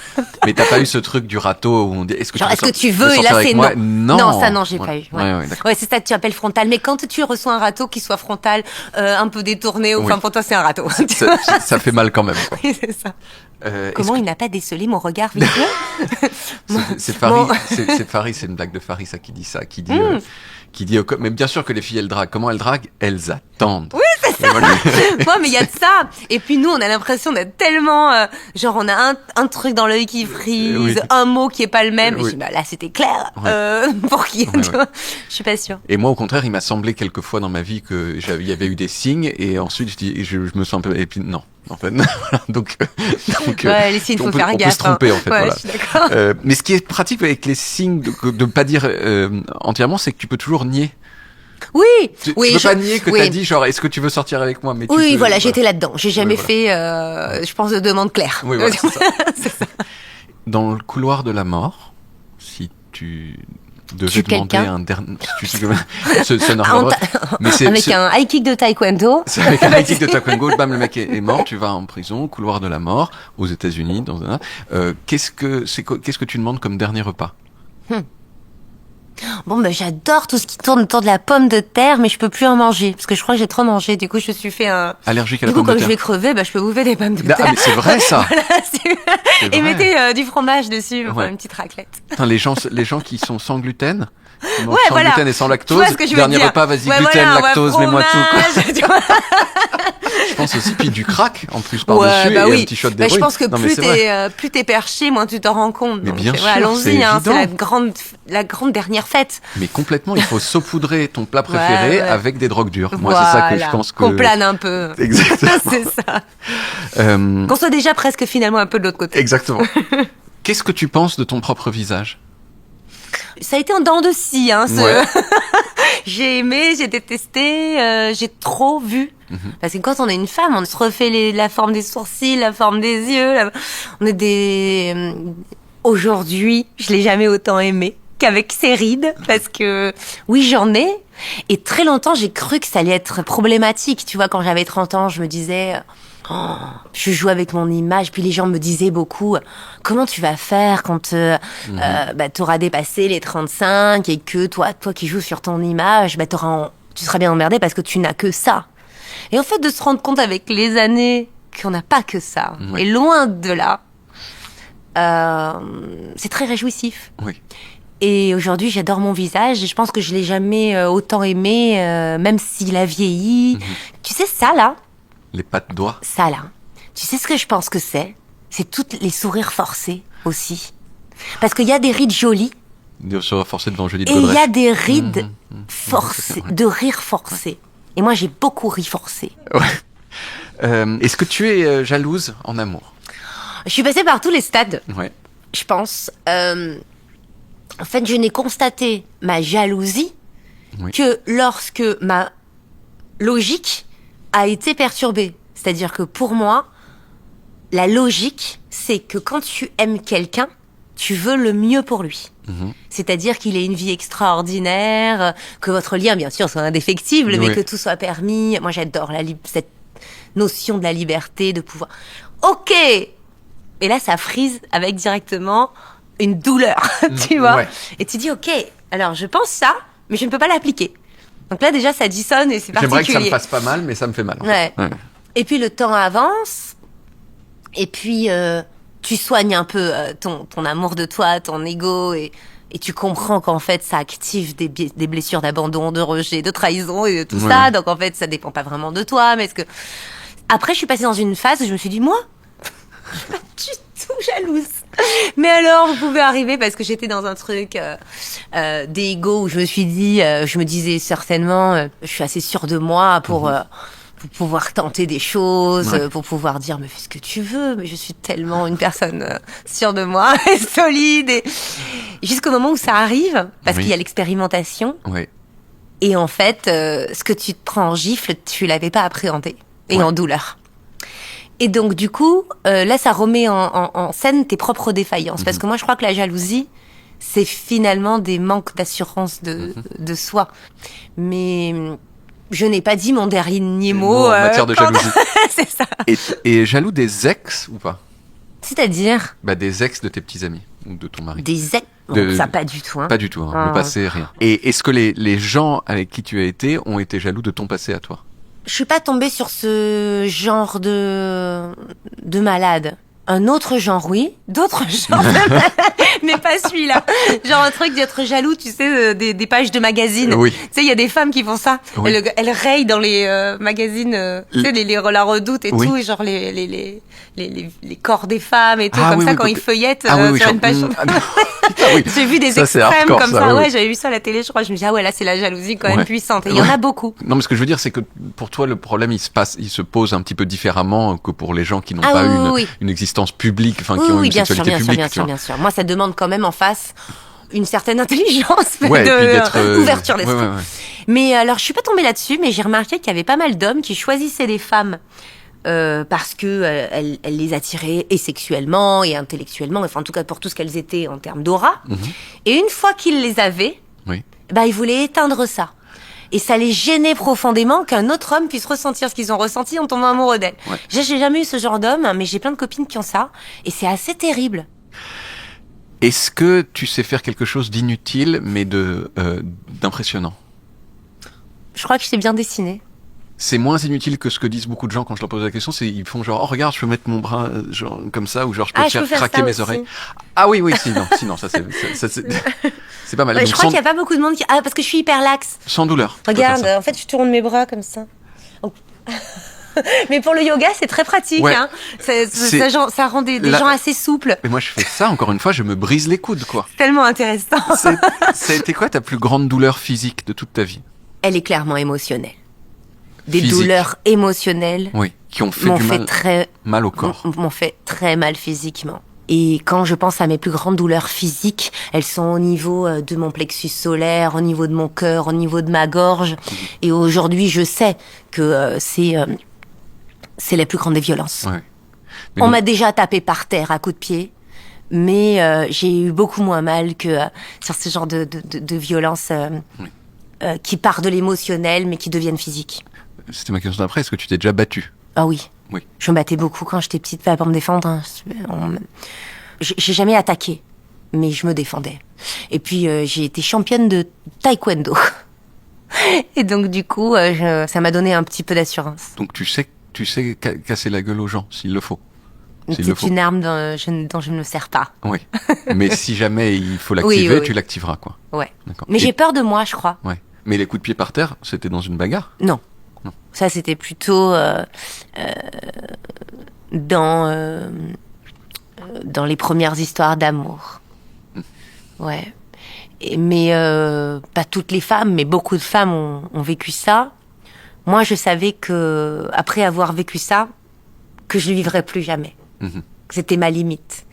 Mais t'as pas eu ce truc du râteau où on dit est-ce que tu veux et là c'est non. Non, ça non, j'ai pas eu. Ouais, c'est ça que tu appelles frontal. Mais quand tu reçois un râteau qui soit frontal, un peu détourné, ou enfin pour toi c'est un râteau. Ça fait mal quand même. Quoi. Oui, c'est ça. Comment il n'a pas décelé mon regard vicieux? C'est Farid, c'est une blague de Farid, ça qui dit ça, qui dit mais bien sûr que les filles elles draguent. Comment elles draguent? Elles attendent. Oui, c'est ça. Voilà. Ouais, mais il y a de ça. Et puis nous, on a l'impression d'être tellement genre on a un truc dans l'œil qui frise, un mot qui est pas le même. Et je dis là c'était clair. Pour qui? Je suis pas sûre. Et moi au contraire, il m'a semblé quelquefois dans ma vie que il y avait eu des signes et ensuite je me sens un peu et puis non. En fait, donc les signes, faut faire gaffe. On peut se tromper, en fait. Voilà. Je suis d'accord. Mais ce qui est pratique avec les signes de pas dire entièrement, c'est que tu peux toujours nier. Oui, tu peux pas nier que t'as dit genre est-ce que tu veux sortir avec moi, mais j'étais là-dedans. J'ai jamais fait, je pense, de demande claire. Oui, voilà, c'est ça. C'est ça. Dans le couloir de la mort, si tu devais demander un dernier, ça n'a rien à voir. Mais avec un high kick de taekwondo. C'est avec un high kick de taekwondo, bam, le mec est mort, tu vas en prison, couloir de la mort, aux États-Unis, dans un. Qu'est-ce que tu demandes comme dernier repas? Bon, j'adore tout ce qui tourne autour de la pomme de terre, mais je peux plus en manger parce que je crois que j'ai trop mangé. Du coup, je me suis fait un allergique à la pomme de terre. Du coup, comme je vais crever, je peux bouffer des pommes de terre. Ah, mais c'est vrai ça. Voilà, et mettez du fromage dessus, une petite raclette. Putain, les gens qui sont sans gluten. Sans gluten et sans lactose. Dernier repas, vas-y, gluten, lactose, mets-moi tout. Je pense aussi, puis du crack en plus par-dessus et un petit shot d'héroïne. Je pense que plus t'es perché, moins tu t'en rends compte. Mais bien sûr, allons-y, c'est la grande dernière fête. Mais complètement, il faut saupoudrer ton plat préféré avec des drogues dures. Moi, c'est ça que je pense que... Qu'on plane un peu. Exactement. C'est ça. Qu'on soit déjà presque finalement un peu de l'autre côté. Exactement. Qu'est-ce que tu penses de ton propre visage? Ça a été en dents de scie, J'ai aimé, j'ai détesté, j'ai trop vu. Parce que quand on est une femme, on se refait la forme des sourcils, la forme des yeux. On est des... Aujourd'hui, je l'ai jamais autant aimé qu'avec ces rides. Parce que, oui, j'en ai. Et très longtemps, j'ai cru que ça allait être problématique. Tu vois, quand j'avais 30 ans, je me disais... je joue avec mon image, puis les gens me disaient beaucoup comment tu vas faire quand t'auras dépassé les 35 et que toi qui joues sur ton image, tu seras bien emmerdé parce que tu n'as que ça. Et en fait, de se rendre compte avec les années qu'on n'a pas que ça, et loin de là, c'est très réjouissif. Oui. Et aujourd'hui, j'adore mon visage et je pense que je l'ai jamais autant aimé, même s'il a vieilli. Tu sais, ça là, les pattes doigts. Ça là. Tu sais ce que je pense que c'est? C'est toutes les sourires forcés aussi. Parce qu'il y a des rides jolies. Des sourires forcés devant Julie de Et Godrèche. il y a des rides forcées, de rire forcé. Et moi, j'ai beaucoup ri forcé. Ouais. Est-ce que tu es jalouse en amour? Je suis passée par tous les stades. Ouais. Je pense. En fait, je n'ai constaté ma jalousie que lorsque ma logique a été perturbée. C'est-à-dire que pour moi, la logique, c'est que quand tu aimes quelqu'un, tu veux le mieux pour lui. C'est-à-dire qu'il ait une vie extraordinaire, que votre lien, bien sûr, soit indéfectible, mais que tout soit permis. Moi, j'adore cette notion de la liberté, de pouvoir... Ok. Et là, ça frise avec directement une douleur, tu vois. Ouais. Et tu dis, ok, alors je pense ça, mais je ne peux pas l'appliquer. Donc là, déjà, ça dissonne et c'est particulier. J'aimerais que ça me fasse pas mal, mais ça me fait mal. Ouais. Et puis, le temps avance. Et puis, tu soignes un peu ton amour de toi, ton ego. Et tu comprends qu'en fait, ça active des blessures d'abandon, de rejet, de trahison et de tout ça. Donc, en fait, ça dépend pas vraiment de toi. Mais après, je suis passée dans une phase où je me suis dit, moi, je suis pas du tout jalouse. Mais alors, vous pouvez arriver parce que j'étais dans un truc d'ego où je me suis dit, je me disais certainement, je suis assez sûre de moi pour pouvoir tenter des choses, pour pouvoir dire, mais fais ce que tu veux, mais je suis tellement une personne sûre de moi, et solide. Et jusqu'au moment où ça arrive, parce qu'il y a l'expérimentation. Oui. Et en fait, ce que tu te prends en gifle, tu l'avais pas appréhendé, et en douleur. Et donc, du coup, là, ça remet en scène tes propres défaillances. Parce que moi, je crois que la jalousie, c'est finalement des manques d'assurance de soi. Mais je n'ai pas dit mon dernier mot. En matière de jalousie. C'est ça. Et jaloux des ex ou pas? C'est-à-dire? Des ex de tes petits amis ou de ton mari. Des ex? Ça, pas du tout. Pas du tout. Le passé, rien. Et est-ce que les gens avec qui tu as été ont été jaloux de ton passé à toi? Je suis pas tombée sur ce genre de malade. Un autre genre, oui. D'autres genres de malade, mais pas celui-là. Genre un truc d'être jaloux, tu sais, des pages de magazines. Oui. Tu sais, il y a des femmes qui font ça. Oui. Elles rayent dans les magazines, tu sais, la Redoute et tout, et genre les corps des femmes et tout, comme ça, quand ils feuillettent sur une page. J'ai vu des extrêmes comme ça. Ouais, j'avais vu ça à la télé, je crois. Je me dis, là, c'est la jalousie quand même puissante. Et il y en a beaucoup. Non, mais ce que je veux dire, c'est que pour toi, le problème, il se pose un petit peu différemment que pour les gens qui n'ont pas eu une existence publique, qui ont une sexualité publique. Bien sûr. Moi, ça demande quand même en face une certaine intelligence d'ouverture d'esprit. Ouais. Mais alors, je suis pas tombée là-dessus, mais j'ai remarqué qu'il y avait pas mal d'hommes qui choisissaient des femmes parce que elles les attiraient et sexuellement et intellectuellement, enfin en tout cas pour tout ce qu'elles étaient en termes d'aura. Et une fois qu'ils les avaient, ils voulaient éteindre ça. Et ça les gênait profondément qu'un autre homme puisse ressentir ce qu'ils ont ressenti en tombant amoureux d'elle. Ouais. J'ai jamais eu ce genre d'homme, mais j'ai plein de copines qui ont ça, et c'est assez terrible. Est-ce que tu sais faire quelque chose d'inutile, mais d'impressionnant? Je crois que je sais bien dessiner. C'est moins inutile que ce que disent beaucoup de gens quand je leur pose la question. Ils font genre, oh regarde, je peux mettre mon bras genre comme ça, ou genre je peux faire craquer mes oreilles. Ah oui, sinon ça c'est pas mal. Ouais, je crois qu'il y a pas beaucoup de monde qui... parce que je suis hyper laxe. Sans douleur. Regarde, en fait, je tourne mes bras comme ça. Mais pour le yoga, c'est très pratique. Ouais. Hein. Ça rend des gens assez souples. Mais moi, je fais ça, encore une fois, je me brise les coudes, quoi. C'est tellement intéressant. Ça a été quoi ta plus grande douleur physique de toute ta vie? Elle est clairement émotionnelle. Des douleurs émotionnelles qui ont fait mal au corps. M'ont fait très mal physiquement. Et quand je pense à mes plus grandes douleurs physiques, elles sont au niveau de mon plexus solaire, au niveau de mon cœur, au niveau de ma gorge. Et aujourd'hui, je sais que c'est la plus grande des violences. Ouais. On m'a déjà tapé par terre à coups de pied, mais j'ai eu beaucoup moins mal que sur ce genre de violences qui partent de l'émotionnel, mais qui deviennent physiques. C'était ma question d'après. Est-ce que tu t'es déjà battue? Ah oui. Je me battais beaucoup quand j'étais petite, pas pour me défendre. Hein. J'ai jamais attaqué, mais je me défendais. Et puis j'ai été championne de taekwondo. Et donc du coup, ça m'a donné un petit peu d'assurance. Donc tu sais casser la gueule aux gens s'il le faut. C'est une arme dont je ne me sers pas. Oui. Mais si jamais il faut l'activer, tu l'activeras, quoi. Ouais. D'accord. Mais j'ai peur de moi, je crois. Ouais. Mais les coups de pied par terre, c'était dans une bagarre? Non. Ça, c'était plutôt dans les premières histoires d'amour. Ouais. Mais pas toutes les femmes, mais beaucoup de femmes ont vécu ça. Moi, je savais que après avoir vécu ça, que je ne vivrais plus jamais. Que c'était ma limite.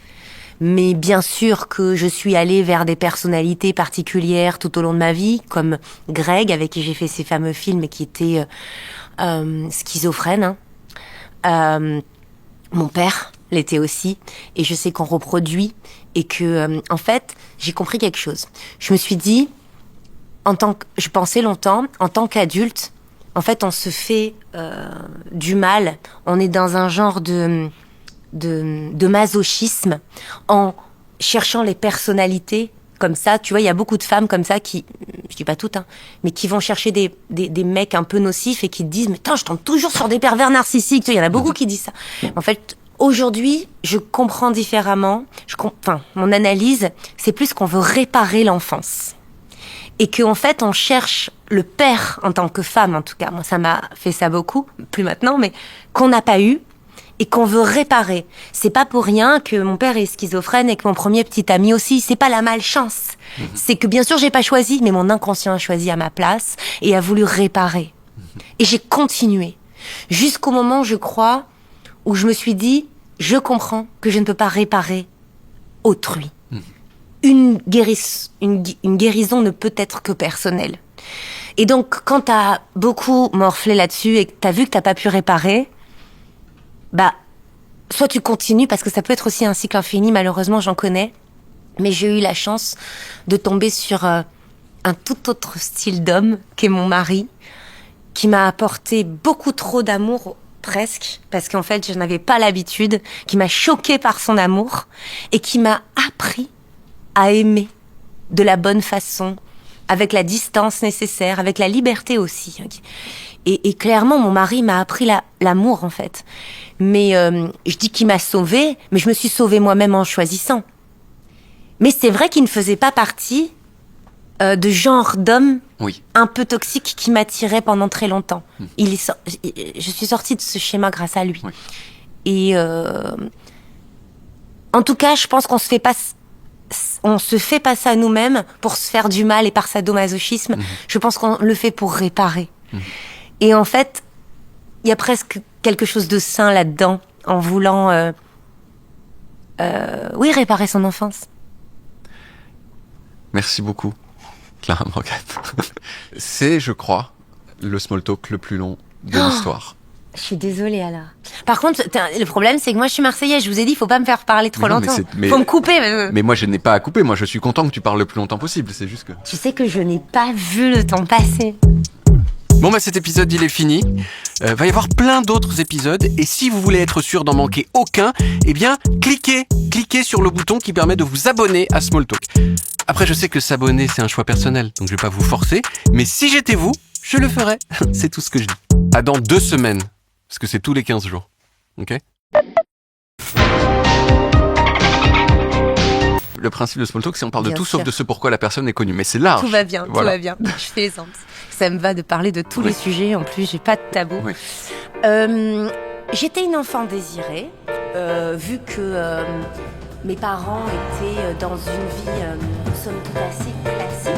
Mais bien sûr que je suis allée vers des personnalités particulières tout au long de ma vie, comme Greg, avec qui j'ai fait ces fameux films et qui était schizophrène. Mon père l'était aussi. Et je sais qu'on reproduit. Et que, en fait, j'ai compris quelque chose. Je me suis dit, je pensais longtemps, en tant qu'adulte, en fait, on se fait du mal. On est dans un genre de masochisme en cherchant les personnalités comme ça. Tu vois, il y a beaucoup de femmes comme ça qui, je dis pas toutes, hein, mais qui vont chercher des mecs un peu nocifs et qui te disent, mais je tombe toujours sur des pervers narcissiques. Tu vois, il y en a beaucoup qui disent ça. En fait, aujourd'hui, je comprends différemment. Mon analyse, c'est plus qu'on veut réparer l'enfance. Et qu'en fait, on cherche le père en tant que femme, en tout cas. Moi, ça m'a fait ça beaucoup, plus maintenant, mais qu'on n'a pas eu et qu'on veut réparer. C'est pas pour rien que mon père est schizophrène et que mon premier petit ami aussi. C'est pas la malchance. C'est que bien sûr, j'ai pas choisi, mais mon inconscient a choisi à ma place et a voulu réparer. Et j'ai continué. Jusqu'au moment, je crois, où je me suis dit, je comprends que je ne peux pas réparer autrui. Une guérison ne peut être que personnelle. Et donc, quand t'as beaucoup morflé là-dessus et que t'as vu que t'as pas pu réparer, soit tu continues, parce que ça peut être aussi un cycle infini, malheureusement, j'en connais, mais j'ai eu la chance de tomber sur un tout autre style d'homme, qui est mon mari, qui m'a apporté beaucoup trop d'amour, presque, parce qu'en fait, je n'avais pas l'habitude, qui m'a choquée par son amour, et qui m'a appris à aimer de la bonne façon, avec la distance nécessaire, avec la liberté aussi. Et clairement, mon mari m'a appris l'amour, en fait. Mais je dis qu'il m'a sauvée, mais je me suis sauvée moi-même en choisissant. Mais c'est vrai qu'il ne faisait pas partie de genre d'homme un peu toxique qui m'attirait pendant très longtemps. Je suis sortie de ce schéma grâce à lui. Oui. Et en tout cas, je pense qu'on se fait pas ça nous-mêmes pour se faire du mal et par sadomasochisme. Je pense qu'on le fait pour réparer. Et en fait, il y a presque quelque chose de sain là-dedans, en voulant, réparer son enfance. Merci beaucoup, Clara Morgan. C'est, je crois, le small talk le plus long de l'histoire. Je suis désolée, alors. Par contre, le problème, c'est que moi, je suis marseillaise. Je vous ai dit, faut pas me faire parler trop longtemps. Faut me couper. Mais moi, je n'ai pas à couper. Moi, je suis content que tu parles le plus longtemps possible. C'est juste que... Tu sais que je n'ai pas vu le temps passer. Bon, cet épisode, il est fini. Va y avoir plein d'autres épisodes. Et si vous voulez être sûr d'en manquer aucun, eh bien, cliquez sur le bouton qui permet de vous abonner à Smalltalk. Après, je sais que s'abonner, c'est un choix personnel. Donc, je vais pas vous forcer. Mais si j'étais vous, je le ferais. C'est tout ce que je dis. À dans 2 semaines. Parce que c'est tous les 15 jours. Ok ? Le principe de Smalltalk, c'est on parle de tout sauf de ce pourquoi la personne est connue. Mais c'est large. Tout va bien, voilà. Tout va bien. Je plaisante. Ça me va de parler de tous les sujets. En plus, j'ai pas de tabou. Oui. J'étais une enfant désirée, vu que mes parents étaient dans une vie, somme toute assez classique.